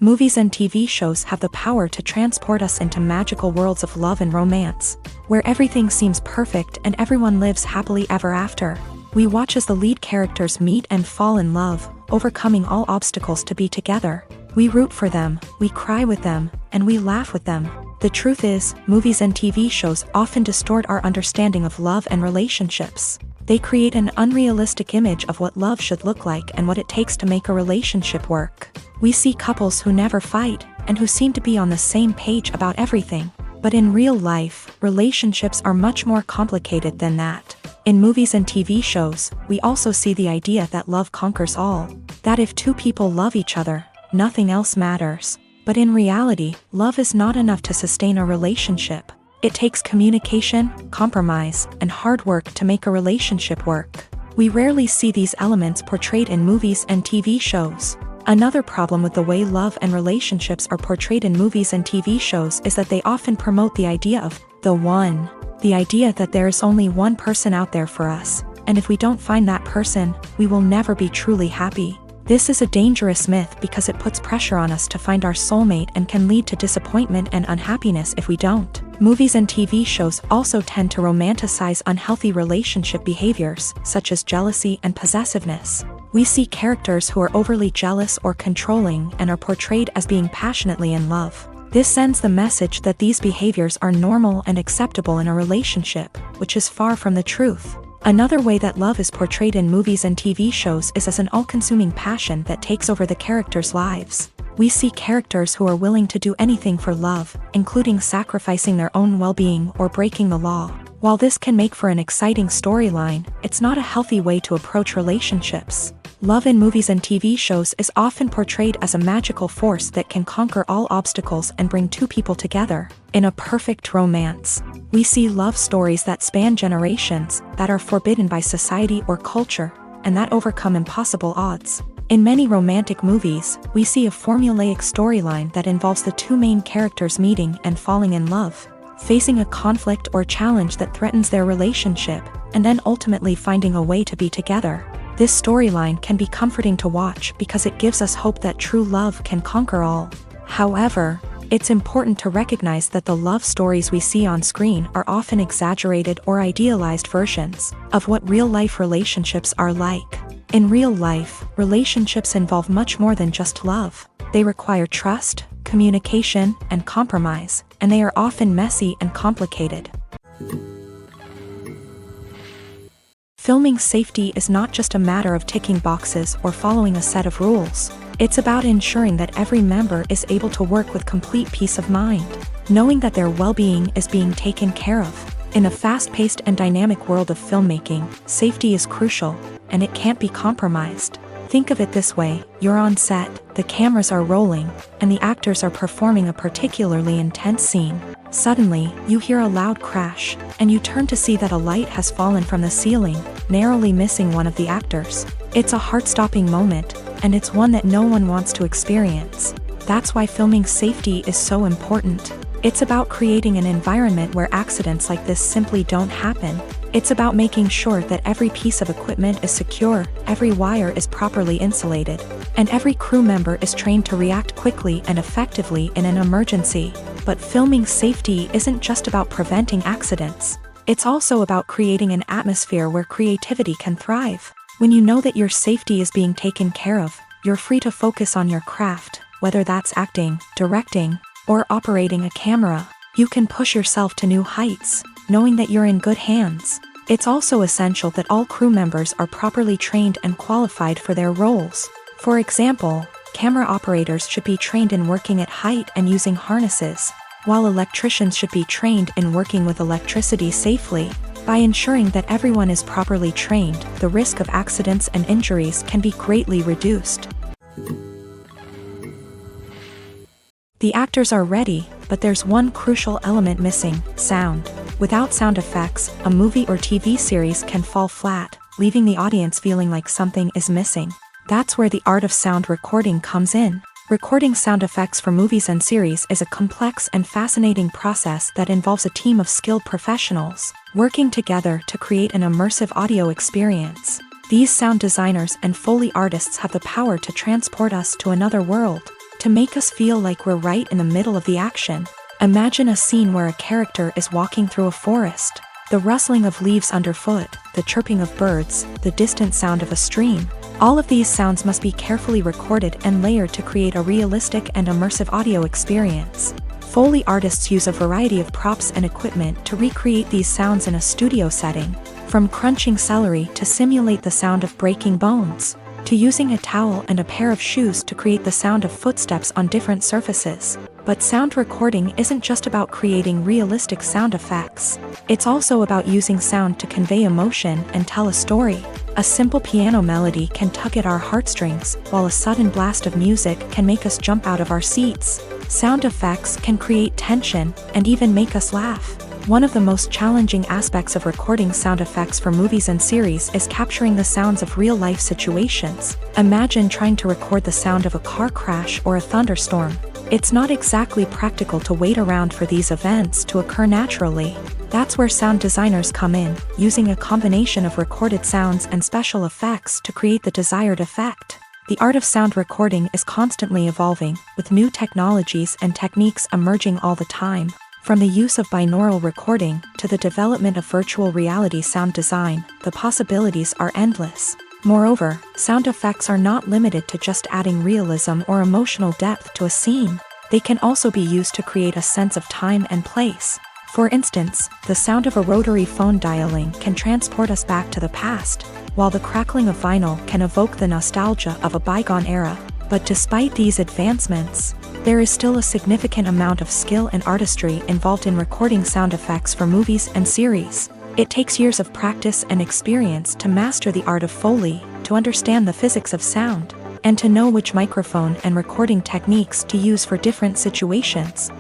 Movies and TV shows have the power to transport us into magical worlds of love and romance, where everything seems perfect and everyone lives happily ever after. We watch as the lead characters meet and fall in love, overcoming all obstacles to be together. We root for them, we cry with them, and we laugh with them. The truth is, movies and TV shows often distort our understanding of love and relationships. They create an unrealistic image of what love should look like and what it takes to make a relationship work. We see couples who never fight, and who seem to be on the same page about everything. But in real life, relationships are much more complicated than that. In movies and TV shows, we also see the idea that love conquers all. That if two people love each other, nothing else matters. But in reality, love is not enough to sustain a relationship. It takes communication, compromise, and hard work to make a relationship work. We rarely see these elements portrayed in movies and TV shows. Another problem with the way love and relationships are portrayed in movies and TV shows is that they often promote the idea of the one. The idea that there is only one person out there for us, and if we don't find that person, we will never be truly happy. This is a dangerous myth because it puts pressure on us to find our soulmate and can lead to disappointment and unhappiness if we don't. Movies and TV shows also tend to romanticize unhealthy relationship behaviors, such as jealousy and possessiveness. We see characters who are overly jealous or controlling and are portrayed as being passionately in love. This sends the message that these behaviors are normal and acceptable in a relationship, which is far from the truth. Another way that love is portrayed in movies and TV shows is as an all-consuming passion that takes over the characters' lives. We see characters who are willing to do anything for love, including sacrificing their own well-being or breaking the law. While this can make for an exciting storyline, it's not a healthy way to approach relationships. Love in movies and TV shows is often portrayed as a magical force that can conquer all obstacles and bring two people together. In a perfect romance, we see love stories that span generations, that are forbidden by society or culture, and that overcome impossible odds. In many romantic movies, we see a formulaic storyline that involves the two main characters meeting and falling in love, facing a conflict or challenge that threatens their relationship, and then ultimately finding a way to be together. This storyline can be comforting to watch because it gives us hope that true love can conquer all. However, it's important to recognize that the love stories we see on screen are often exaggerated or idealized versions of what real-life relationships are like. In real life, relationships involve much more than just love. They require trust, communication, and compromise, and they are often messy and complicated. Filming safety is not just a matter of ticking boxes or following a set of rules. It's about ensuring that every member is able to work with complete peace of mind, knowing that their well-being is being taken care of. In a fast-paced and dynamic world of filmmaking, safety is crucial, and it can't be compromised. Think of it this way: you're on set, the cameras are rolling, and the actors are performing a particularly intense scene. Suddenly, you hear a loud crash, and you turn to see that a light has fallen from the ceiling, narrowly missing one of the actors. It's a heart-stopping moment, and it's one that no one wants to experience. That's why filming safety is so important. It's about creating an environment where accidents like this simply don't happen. It's about making sure that every piece of equipment is secure, every wire is properly insulated, and every crew member is trained to react quickly and effectively in an emergency. But filming safety isn't just about preventing accidents. It's also about creating an atmosphere where creativity can thrive. When you know that your safety is being taken care of, you're free to focus on your craft, whether that's acting, directing, or operating a camera. You can push yourself to new heights, knowing that you're in good hands. It's also essential that all crew members are properly trained and qualified for their roles. For example, camera operators should be trained in working at height and using harnesses, while electricians should be trained in working with electricity safely. By ensuring that everyone is properly trained, the risk of accidents and injuries can be greatly reduced. The actors are ready, but there's one crucial element missing: sound. Without sound effects, a movie or TV series can fall flat, leaving the audience feeling like something is missing. That's where the art of sound recording comes in. Recording sound effects for movies and series is a complex and fascinating process that involves a team of skilled professionals working together to create an immersive audio experience. These sound designers and Foley artists have the power to transport us to another world, to make us feel like we're right in the middle of the action. Imagine a scene where a character is walking through a forest. The rustling of leaves underfoot, the chirping of birds, the distant sound of a stream. All of these sounds must be carefully recorded and layered to create a realistic and immersive audio experience. Foley artists use a variety of props and equipment to recreate these sounds in a studio setting, from crunching celery to simulate the sound of breaking bones, to using a towel and a pair of shoes to create the sound of footsteps on different surfaces. But sound recording isn't just about creating realistic sound effects. It's also about using sound to convey emotion and tell a story. A simple piano melody can tug at our heartstrings, while a sudden blast of music can make us jump out of our seats. Sound effects can create tension and even make us laugh. One of the most challenging aspects of recording sound effects for movies and series is capturing the sounds of real-life situations. Imagine trying to record the sound of a car crash or a thunderstorm. It's not exactly practical to wait around for these events to occur naturally. That's where sound designers come in, using a combination of recorded sounds and special effects to create the desired effect. The art of sound recording is constantly evolving, with new technologies and techniques emerging all the time. From the use of binaural recording to the development of virtual reality sound design, the possibilities are endless. Moreover, sound effects are not limited to just adding realism or emotional depth to a scene. They can also be used to create a sense of time and place. For instance, the sound of a rotary phone dialing can transport us back to the past, while the crackling of vinyl can evoke the nostalgia of a bygone era. But despite these advancements, there is still a significant amount of skill and artistry involved in recording sound effects for movies and series. It takes years of practice and experience to master the art of Foley, to understand the physics of sound, and to know which microphone and recording techniques to use for different situations.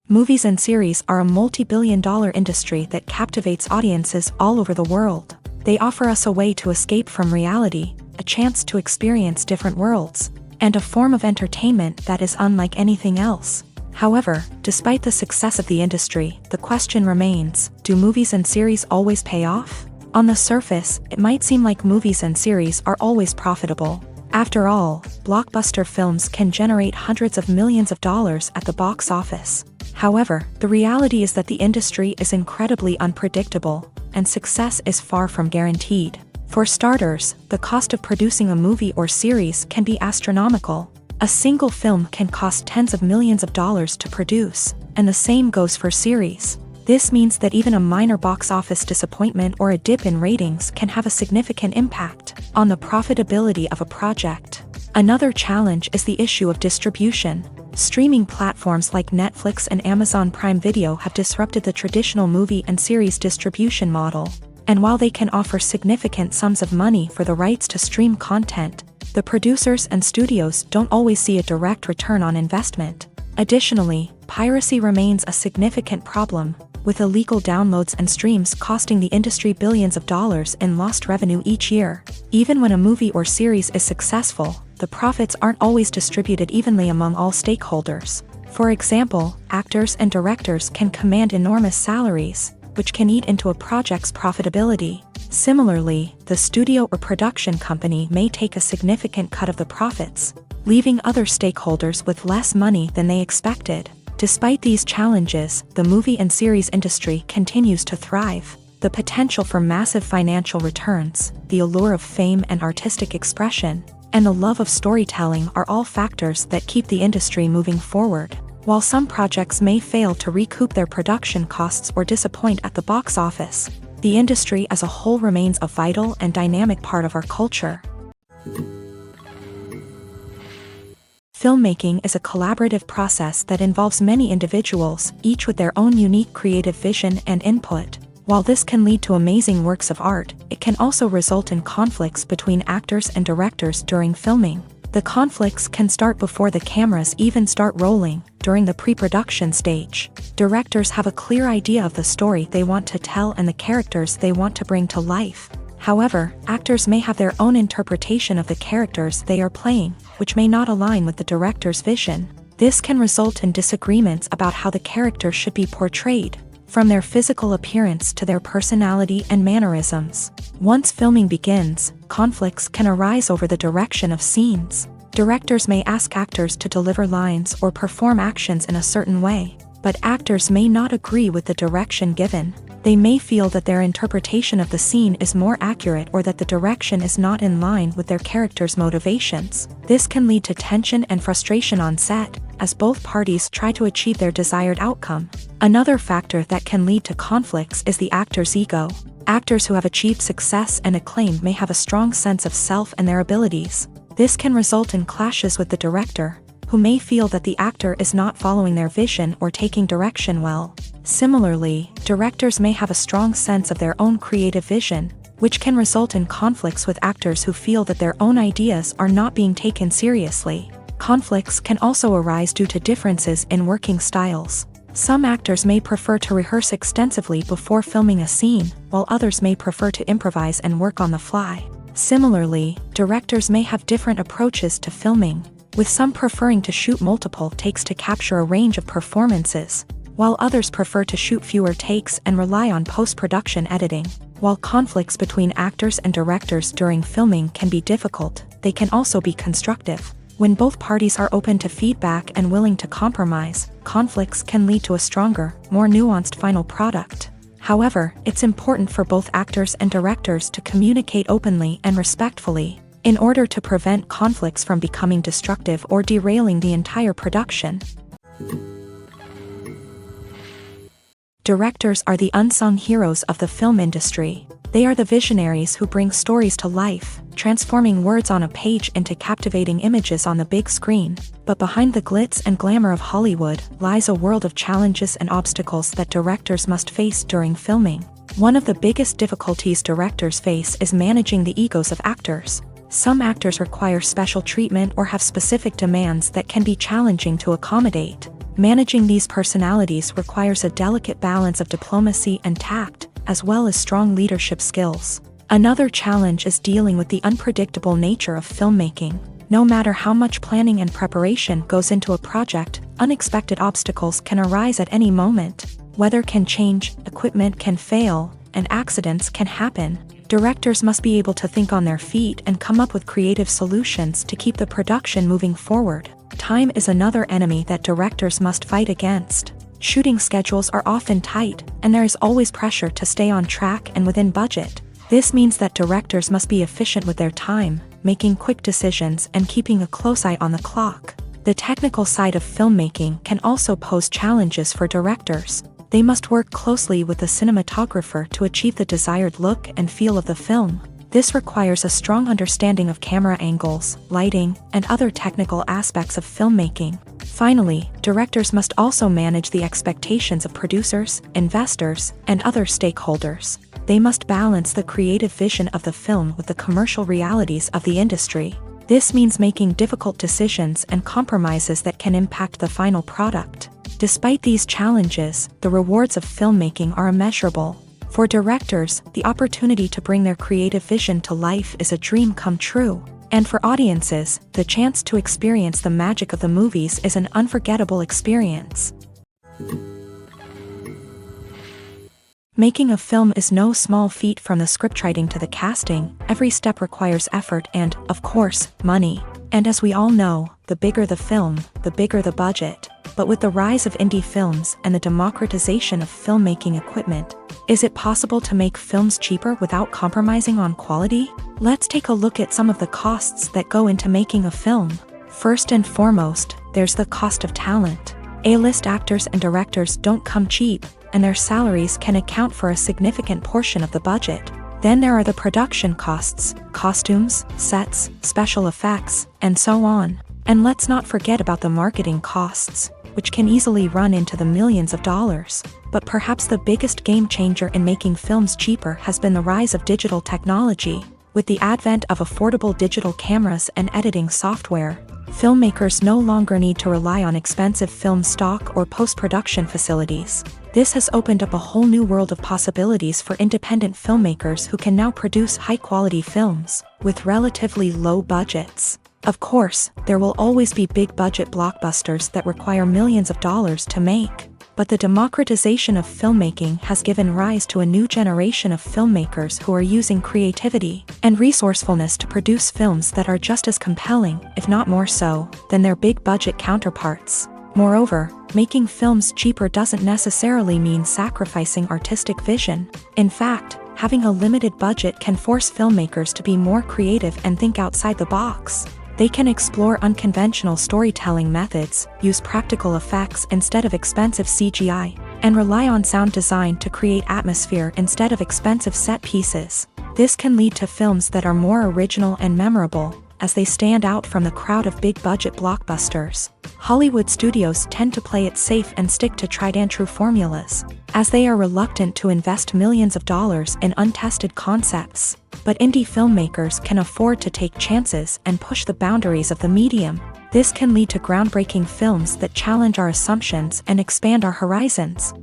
Movies and series are a multi-billion-dollar industry that captivates audiences all over the world. They offer us a way to escape from reality, a chance to experience different worlds, and a form of entertainment that is unlike anything else. However, despite the success of the industry, the question remains: do movies and series always pay off? On the surface, it might seem like movies and series are always profitable. After all, blockbuster films can generate hundreds of millions of dollars at the box office. However, the reality is that the industry is incredibly unpredictable, and success is far from guaranteed. For starters, the cost of producing a movie or series can be astronomical. A single film can cost tens of millions of dollars to produce, and the same goes for series. This means that even a minor box office disappointment or a dip in ratings can have a significant impact on the profitability of a project. Another challenge is the issue of distribution. Streaming platforms like Netflix and Amazon Prime Video have disrupted the traditional movie and series distribution model. And while they can offer significant sums of money for the rights to stream content, the producers and studios don't always see a direct return on investment. Additionally, piracy remains a significant problem, with illegal downloads and streams costing the industry billions of dollars in lost revenue each year. Even when a movie or series is successful, the profits aren't always distributed evenly among all stakeholders. For example, actors and directors can command enormous salaries, which can eat into a project's profitability. Similarly, the studio or production company may take a significant cut of the profits, leaving other stakeholders with less money than they expected. Despite these challenges, the movie and series industry continues to thrive. The potential for massive financial returns, the allure of fame and artistic expression, and the love of storytelling are all factors that keep the industry moving forward. While some projects may fail to recoup their production costs or disappoint at the box office, the industry as a whole remains a vital and dynamic part of our culture. Filmmaking is a collaborative process that involves many individuals, each with their own unique creative vision and input. While this can lead to amazing works of art, it can also result in conflicts between actors and directors during filming. The conflicts can start before the cameras even start rolling, during the pre-production stage. Directors have a clear idea of the story they want to tell and the characters they want to bring to life. However, actors may have their own interpretation of the characters they are playing, which may not align with the director's vision. This can result in disagreements about how the characters should be portrayed, from their physical appearance to their personality and mannerisms. Once filming begins, conflicts can arise over the direction of scenes. Directors may ask actors to deliver lines or perform actions in a certain way, but actors may not agree with the direction given. They may feel that their interpretation of the scene is more accurate or that the direction is not in line with their character's motivations. This can lead to tension and frustration on set, as both parties try to achieve their desired outcome. Another factor that can lead to conflicts is the actor's ego. Actors who have achieved success and acclaim may have a strong sense of self and their abilities. This can result in clashes with the director, who may feel that the actor is not following their vision or taking direction well. Similarly, directors may have a strong sense of their own creative vision, which can result in conflicts with actors who feel that their own ideas are not being taken seriously. Conflicts can also arise due to differences in working styles. Some actors may prefer to rehearse extensively before filming a scene, while others may prefer to improvise and work on the fly. Similarly, directors may have different approaches to filming, with some preferring to shoot multiple takes to capture a range of performances, while others prefer to shoot fewer takes and rely on post-production editing. While conflicts between actors and directors during filming can be difficult, they can also be constructive. When both parties are open to feedback and willing to compromise, conflicts can lead to a stronger, more nuanced final product. However, it's important for both actors and directors to communicate openly and respectfully, in order to prevent conflicts from becoming destructive or derailing the entire production. Directors are the unsung heroes of the film industry. They are the visionaries who bring stories to life, transforming words on a page into captivating images on the big screen. But behind the glitz and glamour of Hollywood lies a world of challenges and obstacles that directors must face during filming. One of the biggest difficulties directors face is managing the egos of actors. Some actors require special treatment or have specific demands that can be challenging to accommodate. Managing these personalities requires a delicate balance of diplomacy and tact, as well as strong leadership skills. Another challenge is dealing with the unpredictable nature of filmmaking. No matter how much planning and preparation goes into a project, unexpected obstacles can arise at any moment. Weather can change, equipment can fail, and accidents can happen. Directors must be able to think on their feet and come up with creative solutions to keep the production moving forward. Time is another enemy that directors must fight against. Shooting schedules are often tight, and there is always pressure to stay on track and within budget. This means that directors must be efficient with their time, making quick decisions and keeping a close eye on the clock. The technical side of filmmaking can also pose challenges for directors. They must work closely with the cinematographer to achieve the desired look and feel of the film. This requires a strong understanding of camera angles, lighting, and other technical aspects of filmmaking. Finally, directors must also manage the expectations of producers, investors, and other stakeholders. They must balance the creative vision of the film with the commercial realities of the industry. This means making difficult decisions and compromises that can impact the final product. Despite these challenges, the rewards of filmmaking are immeasurable. For directors, the opportunity to bring their creative vision to life is a dream come true. And for audiences, the chance to experience the magic of the movies is an unforgettable experience. Making a film is no small feat. From the scriptwriting to the casting, every step requires effort and, of course, money. And as we all know, the bigger the film, the bigger the budget. But with the rise of indie films and the democratization of filmmaking equipment, is it possible to make films cheaper without compromising on quality? Let's take a look at some of the costs that go into making a film. First and foremost, there's the cost of talent. A-list actors and directors don't come cheap, and their salaries can account for a significant portion of the budget. Then there are the production costs, costumes, sets, special effects, and so on. And let's not forget about the marketing costs, which can easily run into the millions of dollars. But perhaps the biggest game changer in making films cheaper has been the rise of digital technology. With the advent of affordable digital cameras and editing software, filmmakers no longer need to rely on expensive film stock or post-production facilities. This has opened up a whole new world of possibilities for independent filmmakers who can now produce high-quality films with relatively low budgets. Of course, there will always be big-budget blockbusters that require millions of dollars to make. But the democratization of filmmaking has given rise to a new generation of filmmakers who are using creativity and resourcefulness to produce films that are just as compelling, if not more so, than their big-budget counterparts. Moreover, making films cheaper doesn't necessarily mean sacrificing artistic vision. In fact, having a limited budget can force filmmakers to be more creative and think outside the box. They can explore unconventional storytelling methods, use practical effects instead of expensive CGI, and rely on sound design to create atmosphere instead of expensive set pieces. This can lead to films that are more original and memorable, as they stand out from the crowd of big-budget blockbusters. Hollywood studios tend to play it safe and stick to tried-and-true formulas, as they are reluctant to invest millions of dollars in untested concepts. But indie filmmakers can afford to take chances and push the boundaries of the medium. This can lead to groundbreaking films that challenge our assumptions and expand our horizons.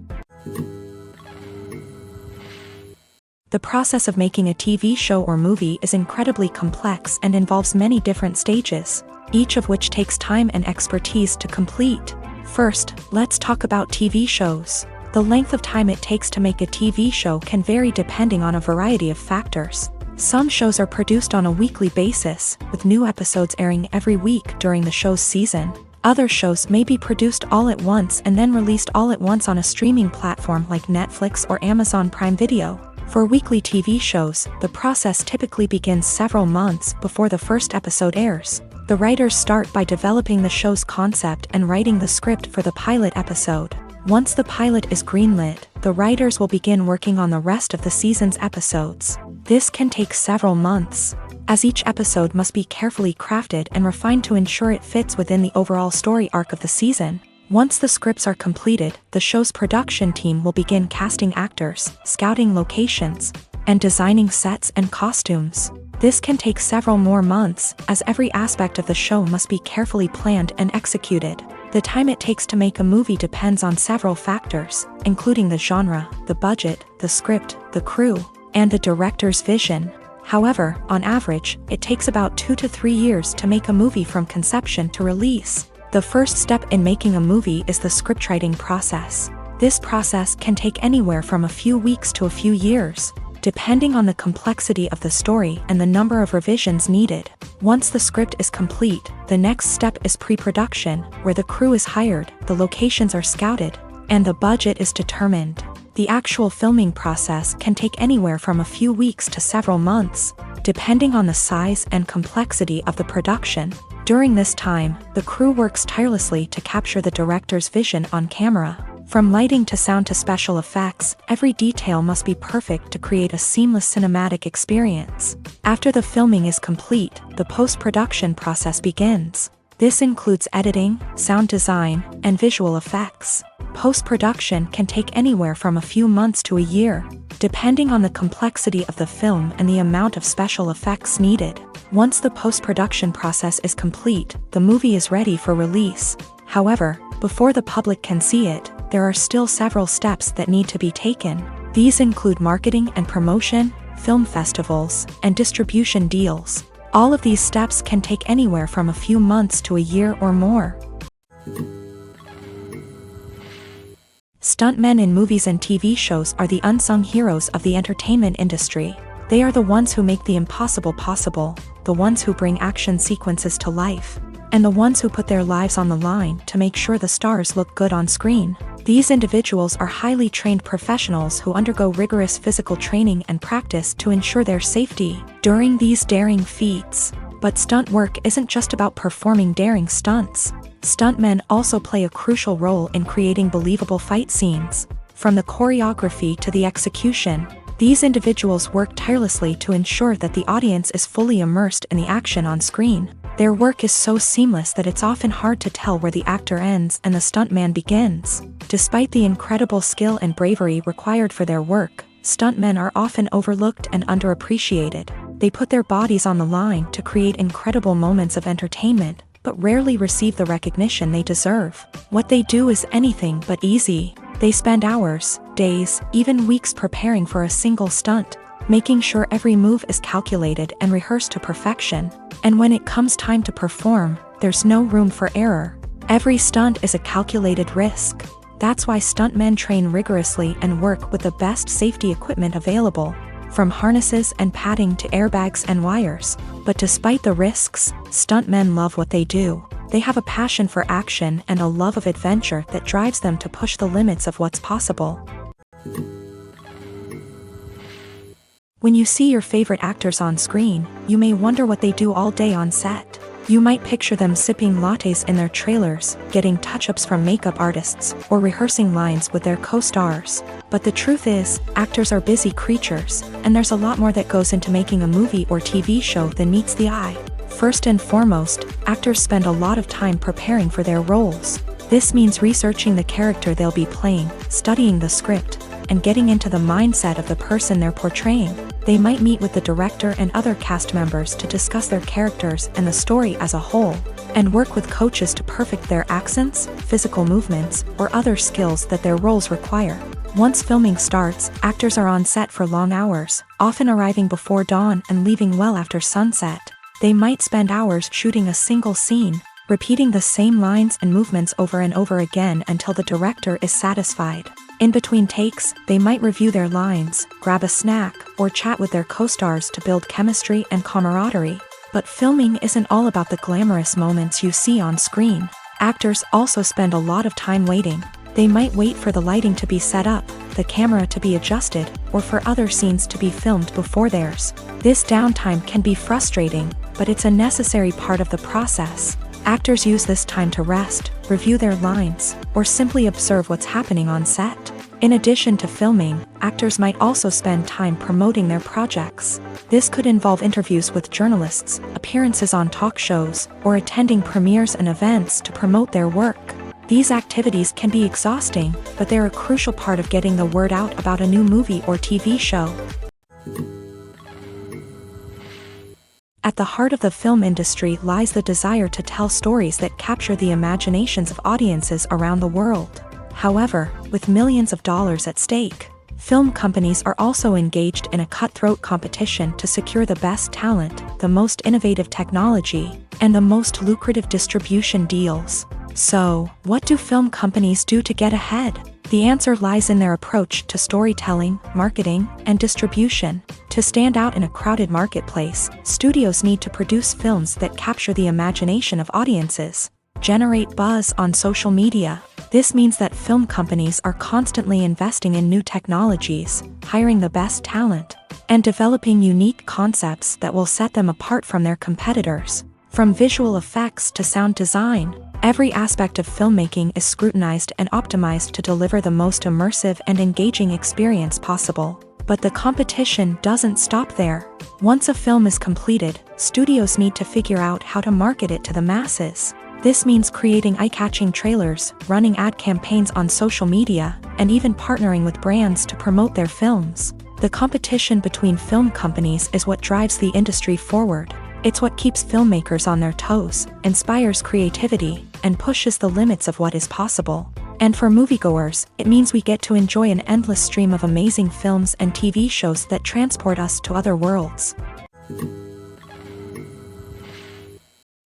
The process of making a TV show or movie is incredibly complex and involves many different stages, each of which takes time and expertise to complete. First, let's talk about TV shows. The length of time it takes to make a TV show can vary depending on a variety of factors. Some shows are produced on a weekly basis, with new episodes airing every week during the show's season. Other shows may be produced all at once and then released all at once on a streaming platform like Netflix or Amazon Prime Video. For weekly TV shows, the process typically begins several months before the first episode airs. The writers start by developing the show's concept and writing the script for the pilot episode. Once the pilot is greenlit, the writers will begin working on the rest of the season's episodes. This can take several months, as each episode must be carefully crafted and refined to ensure it fits within the overall story arc of the season. Once the scripts are completed, the show's production team will begin casting actors, scouting locations, and designing sets and costumes. This can take several more months, as every aspect of the show must be carefully planned and executed. The time it takes to make a movie depends on several factors, including the genre, the budget, the script, the crew, and the director's vision. However, on average, it takes about 2 to 3 years to make a movie from conception to release. The first step in making a movie is the scriptwriting process. This process can take anywhere from a few weeks to a few years, depending on the complexity of the story and the number of revisions needed. Once the script is complete, the next step is pre-production, where the crew is hired, the locations are scouted, and the budget is determined. The actual filming process can take anywhere from a few weeks to several months, depending on the size and complexity of the production. During this time, the crew works tirelessly to capture the director's vision on camera. From lighting to sound to special effects, every detail must be perfect to create a seamless cinematic experience. After the filming is complete, the post-production process begins. This includes editing, sound design, and visual effects. Post-production can take anywhere from a few months to a year, depending on the complexity of the film and the amount of special effects needed. Once the post-production process is complete, the movie is ready for release. However, before the public can see it, there are still several steps that need to be taken. These include marketing and promotion, film festivals, and distribution deals. All of these steps can take anywhere from a few months to a year or more. Stuntmen in movies and TV shows are the unsung heroes of the entertainment industry. They are the ones who make the impossible possible, the ones who bring action sequences to life, and the ones who put their lives on the line to make sure the stars look good on screen. These individuals are highly trained professionals who undergo rigorous physical training and practice to ensure their safety during these daring feats. But stunt work isn't just about performing daring stunts. Stuntmen also play a crucial role in creating believable fight scenes. From the choreography to the execution, these individuals work tirelessly to ensure that the audience is fully immersed in the action on screen. Their work is so seamless that it's often hard to tell where the actor ends and the stuntman begins. Despite the incredible skill and bravery required for their work, stuntmen are often overlooked and underappreciated. They put their bodies on the line to create incredible moments of entertainment, but rarely receive the recognition they deserve. What they do is anything but easy. They spend hours, days, even weeks preparing for a single stunt, making sure every move is calculated and rehearsed to perfection. And when it comes time to perform, there's no room for error. Every stunt is a calculated risk. That's why stuntmen train rigorously and work with the best safety equipment available, from harnesses and padding to airbags and wires. But despite the risks, stuntmen love what they do. They have a passion for action and a love of adventure that drives them to push the limits of what's possible. When you see your favorite actors on screen, you may wonder what they do all day on set. You might picture them sipping lattes in their trailers, getting touch-ups from makeup artists, or rehearsing lines with their co-stars. But the truth is, actors are busy creatures, and there's a lot more that goes into making a movie or TV show than meets the eye. First and foremost, actors spend a lot of time preparing for their roles. This means researching the character they'll be playing, studying the script, and getting into the mindset of the person they're portraying. They might meet with the director and other cast members to discuss their characters and the story as a whole, and work with coaches to perfect their accents, physical movements, or other skills that their roles require. Once filming starts, actors are on set for long hours, often arriving before dawn and leaving well after sunset. They might spend hours shooting a single scene, repeating the same lines and movements over and over again until the director is satisfied. In between takes, they might review their lines, grab a snack, or chat with their co-stars to build chemistry and camaraderie. But filming isn't all about the glamorous moments you see on screen. Actors also spend a lot of time waiting. They might wait for the lighting to be set up, the camera to be adjusted, or for other scenes to be filmed before theirs. This downtime can be frustrating, but it's a necessary part of the process. Actors use this time to rest, review their lines, or simply observe what's happening on set. In addition to filming, actors might also spend time promoting their projects. This could involve interviews with journalists, appearances on talk shows, or attending premieres and events to promote their work. These activities can be exhausting, but they're a crucial part of getting the word out about a new movie or TV show. At the heart of the film industry lies the desire to tell stories that capture the imaginations of audiences around the world. However, with millions of dollars at stake, film companies are also engaged in a cutthroat competition to secure the best talent, the most innovative technology, and the most lucrative distribution deals. So, what do film companies do to get ahead? The answer lies in their approach to storytelling, marketing, and distribution. To stand out in a crowded marketplace, studios need to produce films that capture the imagination of audiences, generate buzz on social media. This means that film companies are constantly investing in new technologies, hiring the best talent, and developing unique concepts that will set them apart from their competitors. From visual effects to sound design, Every aspect of filmmaking is scrutinized and optimized to deliver the most immersive and engaging experience possible. But the competition doesn't stop there. Once a film is completed, studios need to figure out how to market it to the masses. This means creating eye-catching trailers, running ad campaigns on social media, and even partnering with brands to promote their films. The competition between film companies is what drives the industry forward. It's what keeps filmmakers on their toes, inspires creativity, and pushes the limits of what is possible. And for moviegoers, it means we get to enjoy an endless stream of amazing films and TV shows that transport us to other worlds.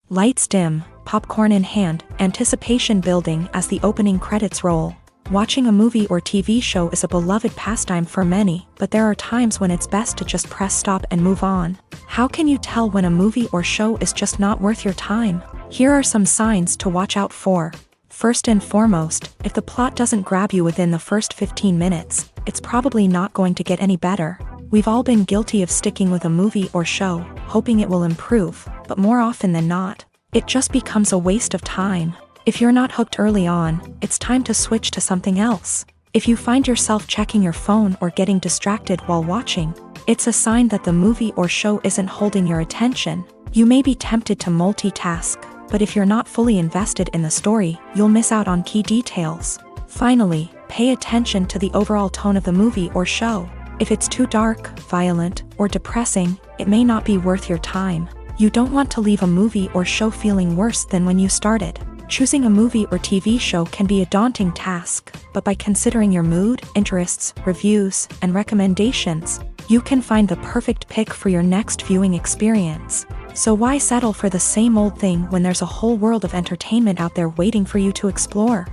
Lights dim, popcorn in hand, anticipation building as the opening credits roll. Watching a movie or TV show is a beloved pastime for many, but there are times when it's best to just press stop and move on. How can you tell when a movie or show is just not worth your time? Here are some signs to watch out for. First and foremost, if the plot doesn't grab you within the first 15 minutes, it's probably not going to get any better. We've all been guilty of sticking with a movie or show, hoping it will improve, but more often than not, it just becomes a waste of time. If you're not hooked early on, it's time to switch to something else. If you find yourself checking your phone or getting distracted while watching, it's a sign that the movie or show isn't holding your attention. You may be tempted to multitask, but if you're not fully invested in the story, you'll miss out on key details. Finally, pay attention to the overall tone of the movie or show. If it's too dark, violent, or depressing, it may not be worth your time. You don't want to leave a movie or show feeling worse than when you started. Choosing a movie or TV show can be a daunting task, but by considering your mood, interests, reviews, and recommendations, you can find the perfect pick for your next viewing experience. So why settle for the same old thing when there's a whole world of entertainment out there waiting for you to explore?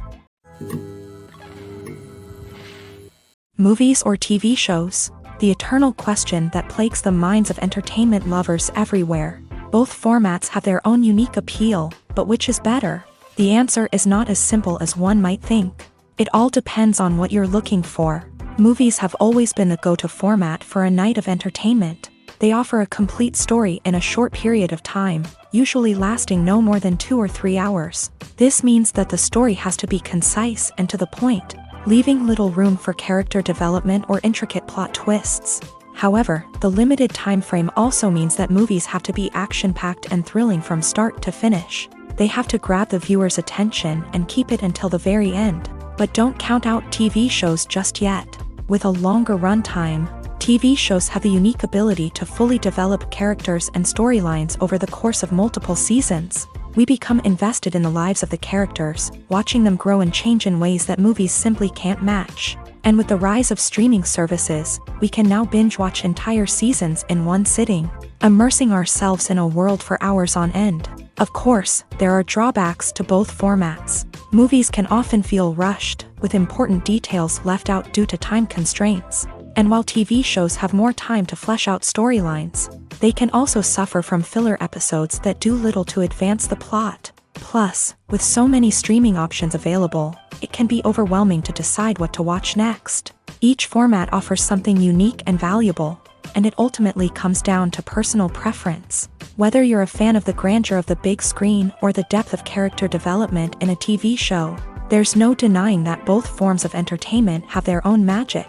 Movies or TV shows? The eternal question that plagues the minds of entertainment lovers everywhere. Both formats have their own unique appeal, but which is better? The answer is not as simple as one might think. It all depends on what you're looking for. Movies have always been the go-to format for a night of entertainment. They offer a complete story in a short period of time, usually lasting no more than 2 or 3 hours. This means that the story has to be concise and to the point, leaving little room for character development or intricate plot twists. However, the limited time frame also means that movies have to be action-packed and thrilling from start to finish. They have to grab the viewer's attention and keep it until the very end. But don't count out TV shows just yet. With a longer runtime, TV shows have the unique ability to fully develop characters and storylines over the course of multiple seasons. We become invested in the lives of the characters, watching them grow and change in ways that movies simply can't match. And with the rise of streaming services, we can now binge-watch entire seasons in one sitting, immersing ourselves in a world for hours on end. Of course, there are drawbacks to both formats. Movies can often feel rushed, with important details left out due to time constraints. And while TV shows have more time to flesh out storylines, they can also suffer from filler episodes that do little to advance the plot. Plus, with so many streaming options available, it can be overwhelming to decide what to watch next. Each format offers something unique and valuable, and it ultimately comes down to personal preference. Whether you're a fan of the grandeur of the big screen or the depth of character development in a TV show, there's no denying that both forms of entertainment have their own magic.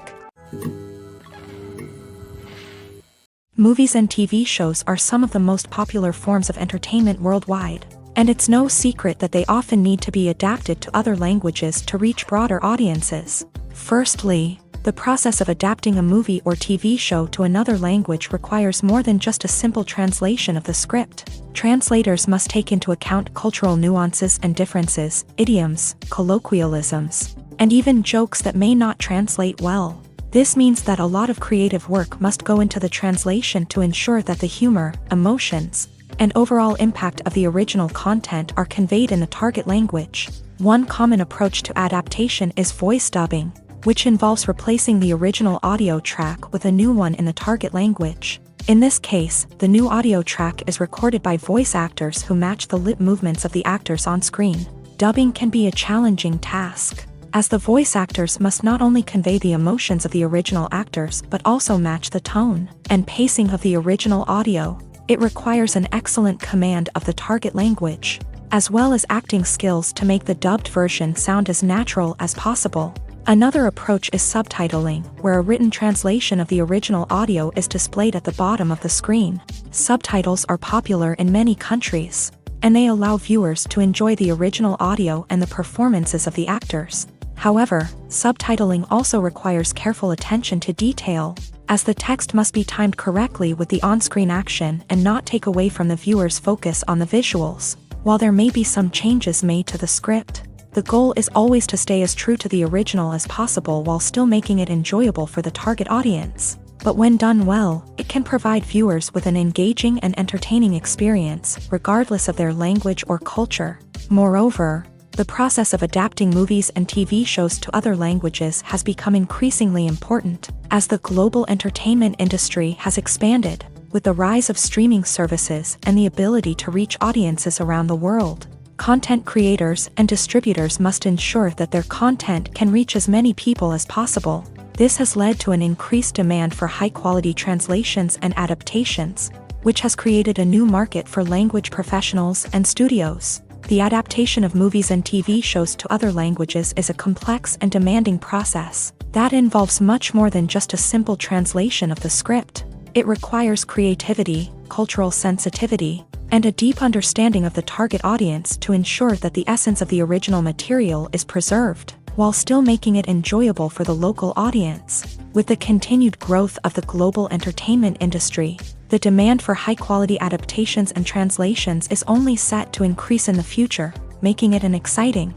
Movies and TV shows are some of the most popular forms of entertainment worldwide, and it's no secret that they often need to be adapted to other languages to reach broader audiences. Firstly, the process of adapting a movie or TV show to another language requires more than just a simple translation of the script. Translators must take into account cultural nuances and differences, idioms, colloquialisms, and even jokes that may not translate well. This means that a lot of creative work must go into the translation to ensure that the humor, emotions, and overall impact of the original content are conveyed in the target language. One common approach to adaptation is voice dubbing, which involves replacing the original audio track with a new one in the target language. In this case, the new audio track is recorded by voice actors who match the lip movements of the actors on screen. Dubbing can be a challenging task, as the voice actors must not only convey the emotions of the original actors but also match the tone and pacing of the original audio. It requires an excellent command of the target language. as well as acting skills to make the dubbed version sound as natural as possible. Another approach is subtitling, where a written translation of the original audio is displayed at the bottom of the screen. Subtitles are popular in many countries, and they allow viewers to enjoy the original audio and the performances of the actors. However, subtitling also requires careful attention to detail, as the text must be timed correctly with the on-screen action and not take away from the viewer's focus on the visuals. While there may be some changes made to the script, the goal is always to stay as true to the original as possible while still making it enjoyable for the target audience. But when done well, it can provide viewers with an engaging and entertaining experience, regardless of their language or culture. Moreover, the process of adapting movies and TV shows to other languages has become increasingly important, as the global entertainment industry has expanded, with the rise of streaming services and the ability to reach audiences around the world. Content creators and distributors must ensure that their content can reach as many people as possible. This has led to an increased demand for high-quality translations and adaptations, which has created a new market for language professionals and studios. The adaptation of movies and TV shows to other languages is a complex and demanding process that involves much more than just a simple translation of the script. It requires creativity, cultural sensitivity, and a deep understanding of the target audience to ensure that the essence of the original material is preserved, while still making it enjoyable for the local audience. With the continued growth of the global entertainment industry, the demand for high-quality adaptations and translations is only set to increase in the future, making it an exciting.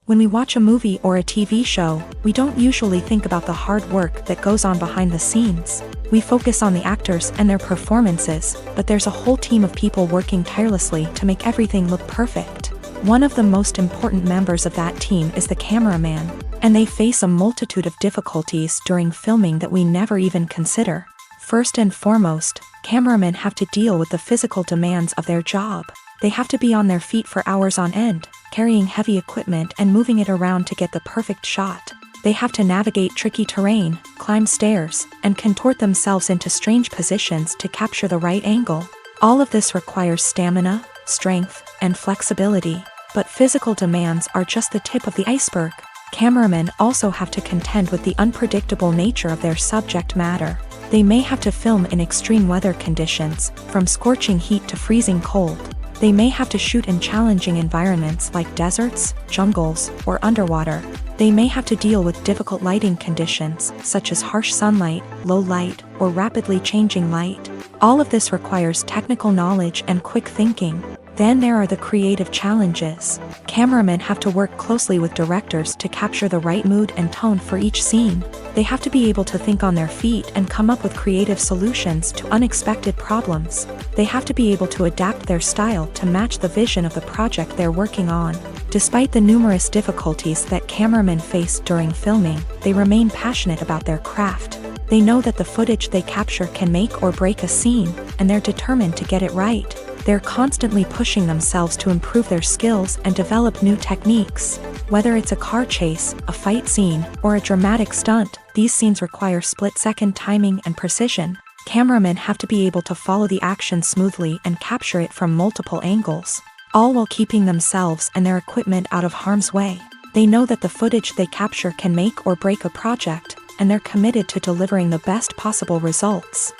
When we watch a movie or a TV show, we don't usually think about the hard work that goes on behind the scenes. We focus on the actors and their performances, but there's a whole team of people working tirelessly to make everything look perfect. One of the most important members of that team is the cameraman, and they face a multitude of difficulties during filming that we never even consider. First and foremost, cameramen have to deal with the physical demands of their job. They have to be on their feet for hours on end, carrying heavy equipment and moving it around to get the perfect shot. They have to navigate tricky terrain, climb stairs, and contort themselves into strange positions to capture the right angle. All of this requires stamina, strength, and flexibility. But physical demands are just the tip of the iceberg. Cameramen also have to contend with the unpredictable nature of their subject matter. They may have to film in extreme weather conditions, from scorching heat to freezing cold. They may have to shoot in challenging environments like deserts, jungles, or underwater. They may have to deal with difficult lighting conditions, such as harsh sunlight, low light, or rapidly changing light. All of this requires technical knowledge and quick thinking. Then there are the creative challenges. Cameramen have to work closely with directors to capture the right mood and tone for each scene. They have to be able to think on their feet and come up with creative solutions to unexpected problems. They have to be able to adapt their style to match the vision of the project they're working on. Despite the numerous difficulties that cameramen face during filming, they remain passionate about their craft. They know that the footage they capture can make or break a scene, and they're determined to get it right. They're constantly pushing themselves to improve their skills and develop new techniques. Whether it's a car chase, a fight scene, or a dramatic stunt, these scenes require split-second timing and precision. Cameramen have to be able to follow the action smoothly and capture it from multiple angles, all while keeping themselves and their equipment out of harm's way. They know that the footage they capture can make or break a project, and they're committed to delivering the best possible results.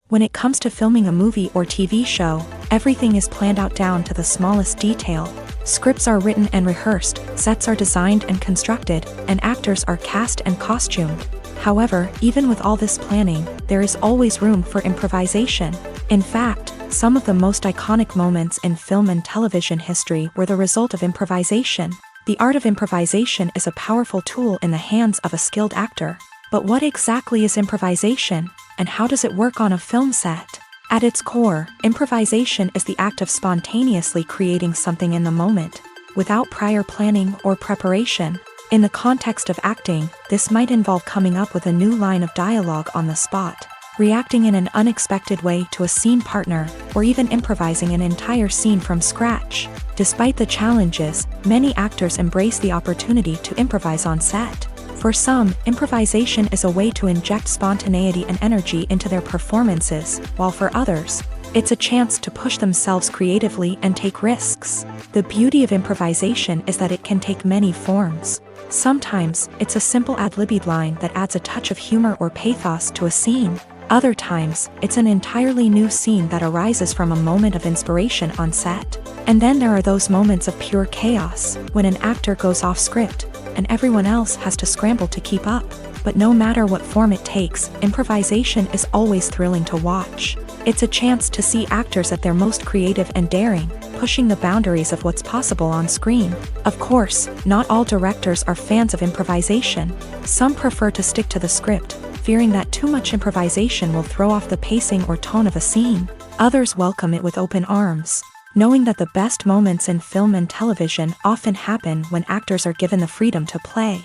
When it comes to filming a movie or TV show, everything is planned out down to the smallest detail. Scripts are written and rehearsed, sets are designed and constructed, and actors are cast and costumed. However, even with all this planning, there is always room for improvisation. In fact, some of the most iconic moments in film and television history were the result of improvisation. The art of improvisation is a powerful tool in the hands of a skilled actor. But what exactly is improvisation, and how does it work on a film set? At its core, improvisation is the act of spontaneously creating something in the moment, without prior planning or preparation. In the context of acting, this might involve coming up with a new line of dialogue on the spot, reacting in an unexpected way to a scene partner, or even improvising an entire scene from scratch. Despite the challenges, many actors embrace the opportunity to improvise on set. For some, improvisation is a way to inject spontaneity and energy into their performances, while for others, it's a chance to push themselves creatively and take risks. The beauty of improvisation is that it can take many forms. Sometimes, it's a simple ad-libbed line that adds a touch of humor or pathos to a scene. Other times, it's an entirely new scene that arises from a moment of inspiration on set. And then there are those moments of pure chaos, when an actor goes off script, and everyone else has to scramble to keep up. But no matter what form it takes, improvisation is always thrilling to watch. It's a chance to see actors at their most creative and daring, pushing the boundaries of what's possible on screen. Of course, not all directors are fans of improvisation. Some prefer to stick to the script, fearing that too much improvisation will throw off the pacing or tone of a scene. Others welcome it with open arms, knowing that the best moments in film and television often happen when actors are given the freedom to play.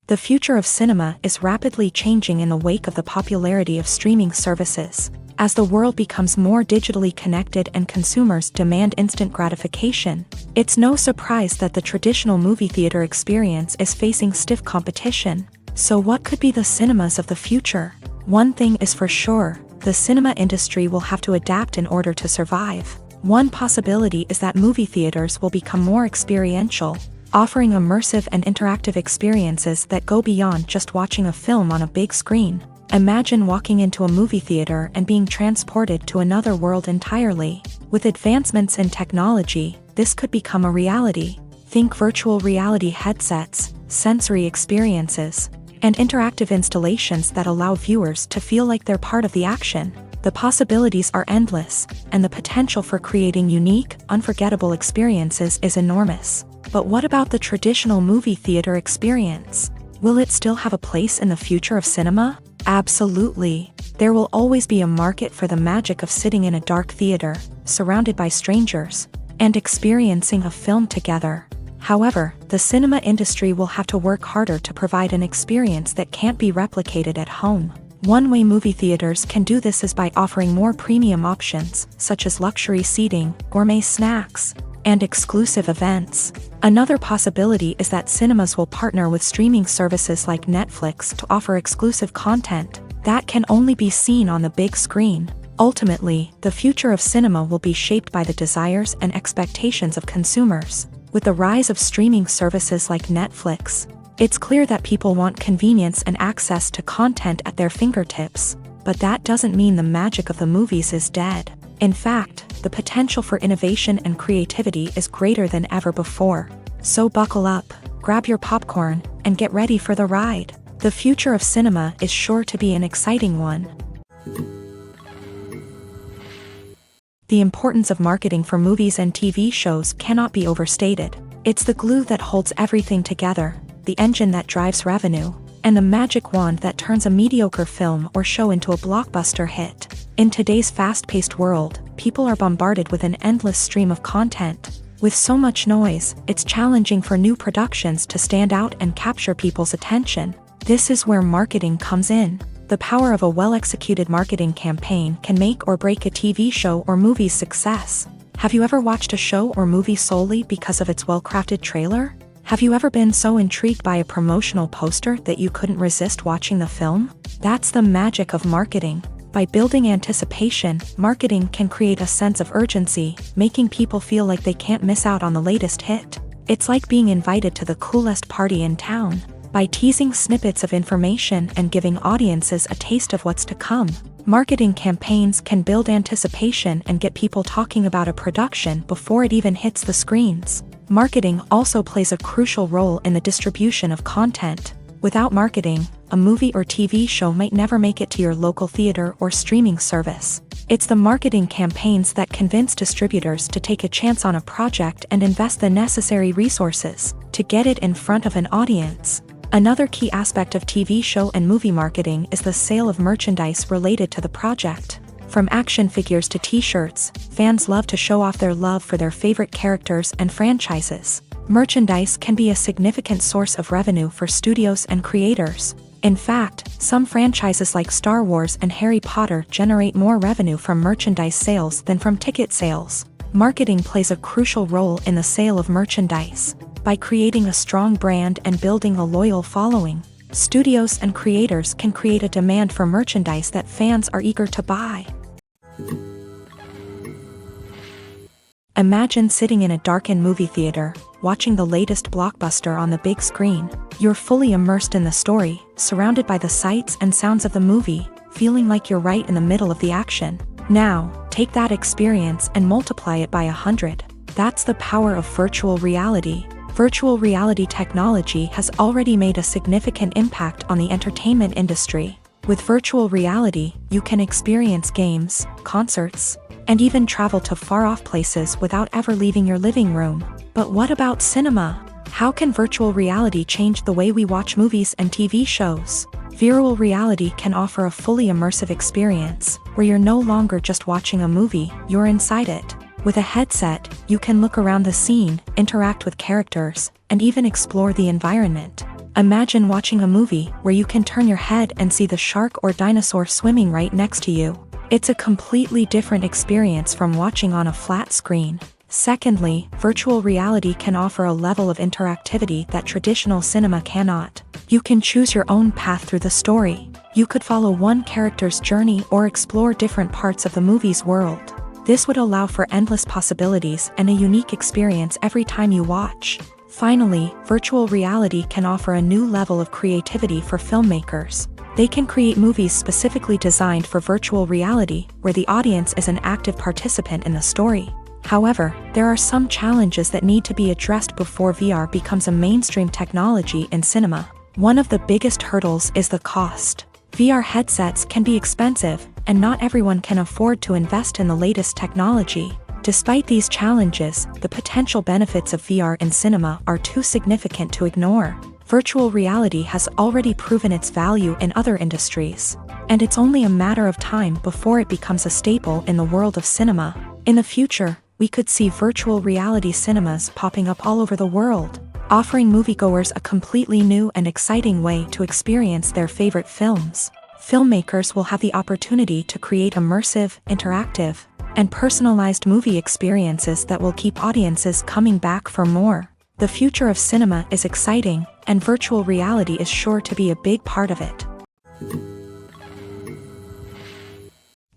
The future of cinema is rapidly changing in the wake of the popularity of streaming services. As the world becomes more digitally connected and consumers demand instant gratification, it's no surprise that the traditional movie theater experience is facing stiff competition. So what could be the cinemas of the future? One thing is for sure, the cinema industry will have to adapt in order to survive. One possibility is that movie theaters will become more experiential, offering immersive and interactive experiences that go beyond just watching a film on a big screen. Imagine walking into a movie theater and being transported to another world entirely. With advancements in technology, this could become a reality. Think virtual reality headsets, sensory experiences, and interactive installations that allow viewers to feel like they're part of the action. The possibilities are endless, and the potential for creating unique, unforgettable experiences is enormous. But what about the traditional movie theater experience? Will it still have a place in the future of cinema? Absolutely. There will always be a market for the magic of sitting in a dark theater, surrounded by strangers, and experiencing a film together. However, the cinema industry will have to work harder to provide an experience that can't be replicated at home. One way movie theaters can do this is by offering more premium options, such as luxury seating, gourmet snacks, and exclusive events. Another possibility is that cinemas will partner with streaming services like Netflix to offer exclusive content that can only be seen on the big screen. Ultimately, the future of cinema will be shaped by the desires and expectations of consumers. With the rise of streaming services like Netflix, it's clear that people want convenience and access to content at their fingertips. But that doesn't mean the magic of the movies is dead. In fact, the potential for innovation and creativity is greater than ever before. So buckle up, grab your popcorn, and get ready for the ride. The future of cinema is sure to be an exciting one. The importance of marketing for movies and TV shows cannot be overstated. It's the glue that holds everything together, the engine that drives revenue, and the magic wand that turns a mediocre film or show into a blockbuster hit. In today's fast-paced world, people are bombarded with an endless stream of content. With so much noise, it's challenging for new productions to stand out and capture people's attention. This is where marketing comes in. The power of a well-executed marketing campaign can make or break a TV show or movie's success. Have you ever watched a show or movie solely because of its well-crafted trailer? Have you ever been so intrigued by a promotional poster that you couldn't resist watching the film? That's the magic of marketing. By building anticipation, marketing can create a sense of urgency, making people feel like they can't miss out on the latest hit. It's like being invited to the coolest party in town. By teasing snippets of information and giving audiences a taste of what's to come, marketing campaigns can build anticipation and get people talking about a production before it even hits the screens. Marketing also plays a crucial role in the distribution of content. Without marketing, a movie or TV show might never make it to your local theater or streaming service. It's the marketing campaigns that convince distributors to take a chance on a project and invest the necessary resources to get it in front of an audience. Another key aspect of TV show and movie marketing is the sale of merchandise related to the project. From action figures to t-shirts, fans love to show off their love for their favorite characters and franchises. Merchandise can be a significant source of revenue for studios and creators. In fact, some franchises like Star Wars and Harry Potter generate more revenue from merchandise sales than from ticket sales. Marketing plays a crucial role in the sale of merchandise. By creating a strong brand and building a loyal following, studios and creators can create a demand for merchandise that fans are eager to buy. Imagine sitting in a darkened movie theater, watching the latest blockbuster on the big screen. You're fully immersed in the story, surrounded by the sights and sounds of the movie, feeling like you're right in the middle of the action. Now, take that experience and multiply it by 100. That's the power of virtual reality. Virtual reality technology has already made a significant impact on the entertainment industry. With virtual reality, you can experience games, concerts, and even travel to far-off places without ever leaving your living room. But what about cinema? How can virtual reality change the way we watch movies and TV shows? Virtual reality can offer a fully immersive experience, where you're no longer just watching a movie, you're inside it. With a headset, you can look around the scene, interact with characters, and even explore the environment. Imagine watching a movie where you can turn your head and see the shark or dinosaur swimming right next to you. It's a completely different experience from watching on a flat screen. Secondly, virtual reality can offer a level of interactivity that traditional cinema cannot. You can choose your own path through the story. You could follow one character's journey or explore different parts of the movie's world. This would allow for endless possibilities and a unique experience every time you watch. Finally, virtual reality can offer a new level of creativity for filmmakers. They can create movies specifically designed for virtual reality, where the audience is an active participant in the story. However, there are some challenges that need to be addressed before VR becomes a mainstream technology in cinema. One of the biggest hurdles is the cost. VR headsets can be expensive, and not everyone can afford to invest in the latest technology. Despite these challenges, the potential benefits of VR in cinema are too significant to ignore. Virtual reality has already proven its value in other industries, and it's only a matter of time before it becomes a staple in the world of cinema. In the future, we could see virtual reality cinemas popping up all over the world, offering moviegoers a completely new and exciting way to experience their favorite films. Filmmakers will have the opportunity to create immersive, interactive, and personalized movie experiences that will keep audiences coming back for more. The future of cinema is exciting, and virtual reality is sure to be a big part of it.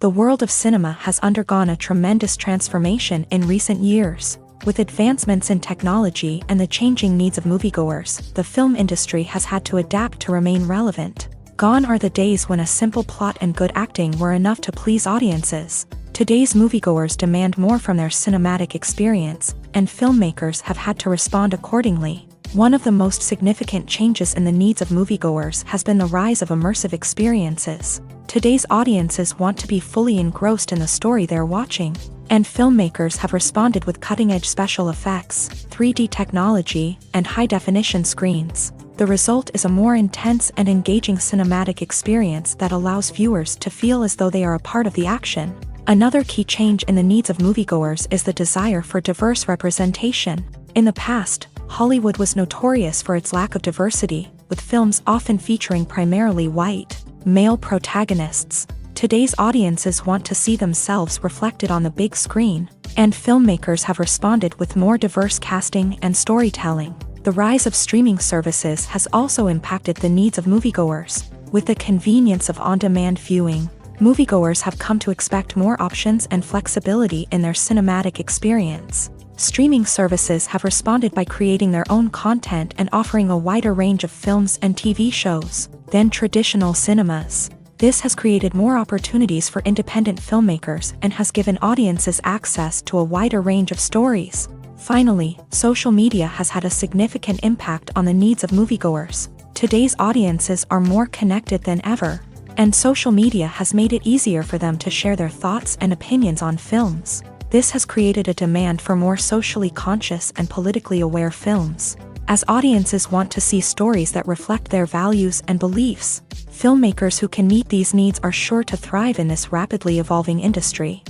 The world of cinema has undergone a tremendous transformation in recent years. With advancements in technology and the changing needs of moviegoers, the film industry has had to adapt to remain relevant. Gone are the days when a simple plot and good acting were enough to please audiences. Today's moviegoers demand more from their cinematic experience, and filmmakers have had to respond accordingly. One of the most significant changes in the needs of moviegoers has been the rise of immersive experiences. Today's audiences want to be fully engrossed in the story they're watching, and filmmakers have responded with cutting-edge special effects, 3D technology, and high-definition screens. The result is a more intense and engaging cinematic experience that allows viewers to feel as though they are a part of the action. Another key change in the needs of moviegoers is the desire for diverse representation. In the past, Hollywood was notorious for its lack of diversity, with films often featuring primarily white, male protagonists. Today's audiences want to see themselves reflected on the big screen, and filmmakers have responded with more diverse casting and storytelling. The rise of streaming services has also impacted the needs of moviegoers. With the convenience of on-demand viewing, moviegoers have come to expect more options and flexibility in their cinematic experience. Streaming services have responded by creating their own content and offering a wider range of films and TV shows than traditional cinemas. This has created more opportunities for independent filmmakers and has given audiences access to a wider range of stories. Finally, social media has had a significant impact on the needs of moviegoers. Today's audiences are more connected than ever, and social media has made it easier for them to share their thoughts and opinions on films. This has created a demand for more socially conscious and politically aware films. As audiences want to see stories that reflect their values and beliefs, filmmakers who can meet these needs are sure to thrive in this rapidly evolving industry.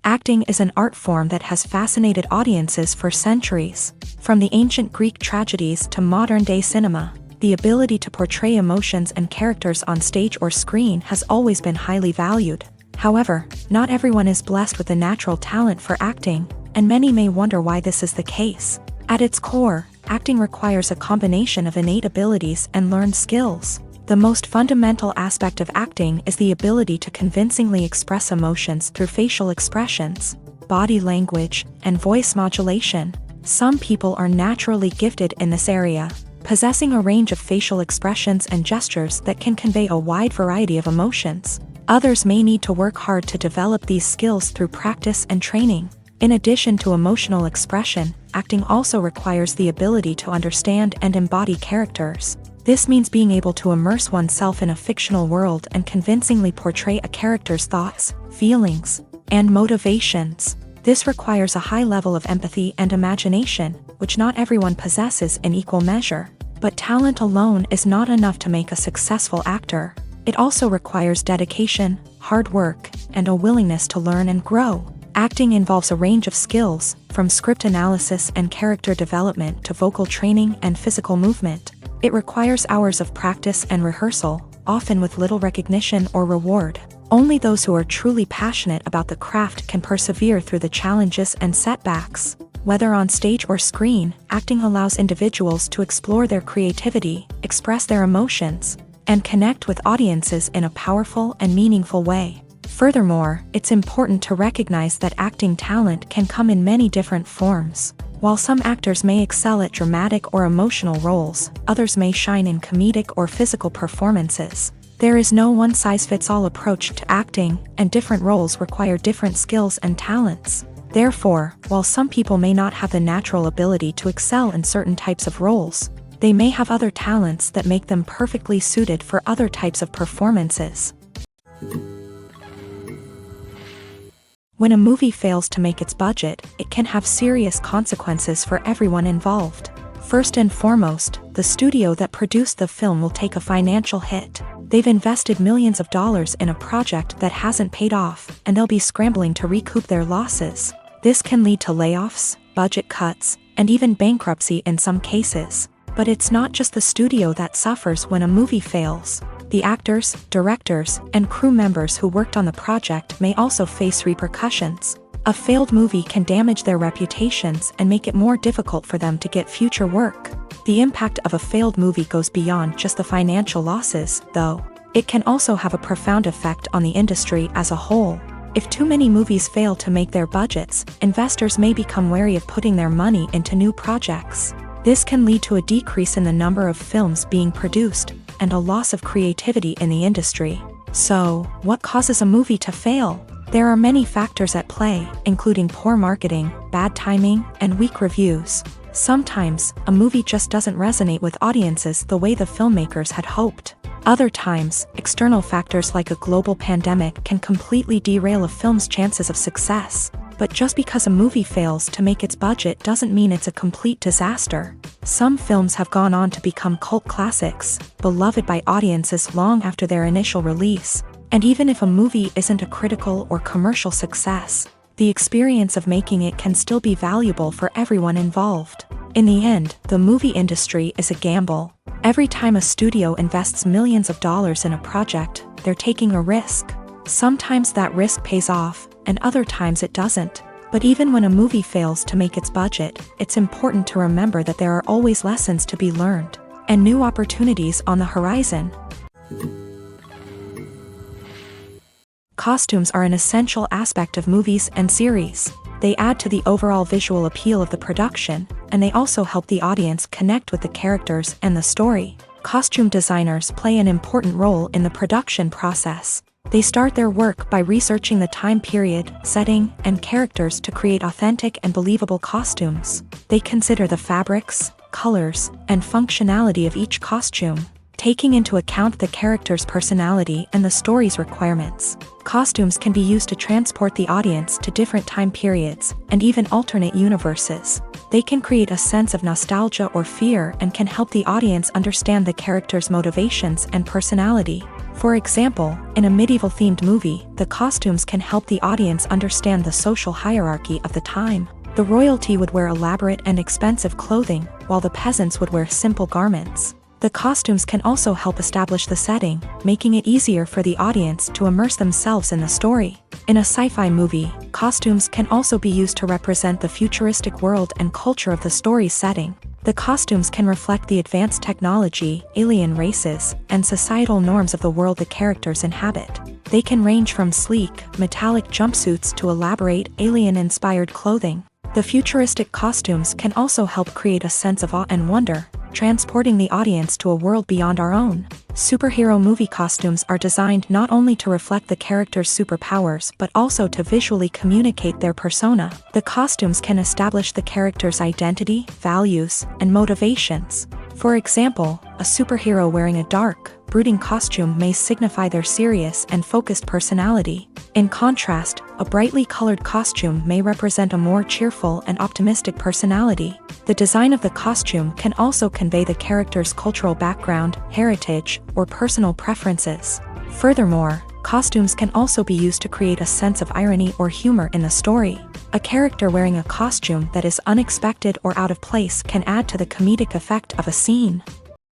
Acting is an art form that has fascinated audiences for centuries. From the ancient Greek tragedies to modern-day cinema, the ability to portray emotions and characters on stage or screen has always been highly valued. However, not everyone is blessed with the natural talent for acting, and many may wonder why this is the case. At its core, acting requires a combination of innate abilities and learned skills. The most fundamental aspect of acting is the ability to convincingly express emotions through facial expressions, body language, and voice modulation. Some people are naturally gifted in this area, possessing a range of facial expressions and gestures that can convey a wide variety of emotions. Others may need to work hard to develop these skills through practice and training. In addition to emotional expression, acting also requires the ability to understand and embody characters. This means being able to immerse oneself in a fictional world and convincingly portray a character's thoughts, feelings, and motivations. This requires a high level of empathy and imagination, which not everyone possesses in equal measure. But talent alone is not enough to make a successful actor. It also requires dedication, hard work, and a willingness to learn and grow. Acting involves a range of skills, from script analysis and character development to vocal training and physical movement. It requires hours of practice and rehearsal, often with little recognition or reward. Only those who are truly passionate about the craft can persevere through the challenges and setbacks. Whether on stage or screen, acting allows individuals to explore their creativity, express their emotions, and connect with audiences in a powerful and meaningful way. Furthermore, it's important to recognize that acting talent can come in many different forms. While some actors may excel at dramatic or emotional roles, others may shine in comedic or physical performances. There is no one-size-fits-all approach to acting, and different roles require different skills and talents. Therefore, while some people may not have the natural ability to excel in certain types of roles, they may have other talents that make them perfectly suited for other types of performances. When a movie fails to make its budget, it can have serious consequences for everyone involved. First and foremost, the studio that produced the film will take a financial hit. They've invested millions of dollars in a project that hasn't paid off, and they'll be scrambling to recoup their losses. This can lead to layoffs, budget cuts, and even bankruptcy in some cases. But it's not just the studio that suffers when a movie fails. The actors, directors, and crew members who worked on the project may also face repercussions. A failed movie can damage their reputations and make it more difficult for them to get future work. The impact of a failed movie goes beyond just the financial losses, though. It can also have a profound effect on the industry as a whole. If too many movies fail to make their budgets, investors may become wary of putting their money into new projects. This can lead to a decrease in the number of films being produced, and a loss of creativity in the industry. So, what causes a movie to fail? There are many factors at play, including poor marketing, bad timing, and weak reviews. Sometimes, a movie just doesn't resonate with audiences the way the filmmakers had hoped. Other times, external factors like a global pandemic can completely derail a film's chances of success. But just because a movie fails to make its budget doesn't mean it's a complete disaster. Some films have gone on to become cult classics, beloved by audiences long after their initial release. And even if a movie isn't a critical or commercial success, the experience of making it can still be valuable for everyone involved. In the end, the movie industry is a gamble. Every time a studio invests millions of dollars in a project, they're taking a risk. Sometimes that risk pays off, and other times it doesn't. But even when a movie fails to make its budget, it's important to remember that there are always lessons to be learned, and new opportunities on the horizon. Costumes are an essential aspect of movies and series. They add to the overall visual appeal of the production, and they also help the audience connect with the characters and the story. Costume designers play an important role in the production process. They start their work by researching the time period, setting, and characters to create authentic and believable costumes. They consider the fabrics, colors, and functionality of each costume, taking into account the character's personality and the story's requirements. Costumes can be used to transport the audience to different time periods, and even alternate universes. They can create a sense of nostalgia or fear and can help the audience understand the character's motivations and personality. For example, in a medieval-themed movie, the costumes can help the audience understand the social hierarchy of the time. The royalty would wear elaborate and expensive clothing, while the peasants would wear simple garments. The costumes can also help establish the setting, making it easier for the audience to immerse themselves in the story. In a sci-fi movie, costumes can also be used to represent the futuristic world and culture of the story's setting. The costumes can reflect the advanced technology, alien races, and societal norms of the world the characters inhabit. They can range from sleek, metallic jumpsuits to elaborate, alien-inspired clothing. The futuristic costumes can also help create a sense of awe and wonder, transporting the audience to a world beyond our own. Superhero movie costumes are designed not only to reflect the character's superpowers but also to visually communicate their persona. The costumes can establish the character's identity, values, and motivations. For example, a superhero wearing a dark, brooding costume may signify their serious and focused personality. In contrast, a brightly colored costume may represent a more cheerful and optimistic personality. The design of the costume can also convey the character's cultural background, heritage, or personal preferences. Furthermore, costumes can also be used to create a sense of irony or humor in the story. A character wearing a costume that is unexpected or out of place can add to the comedic effect of a scene.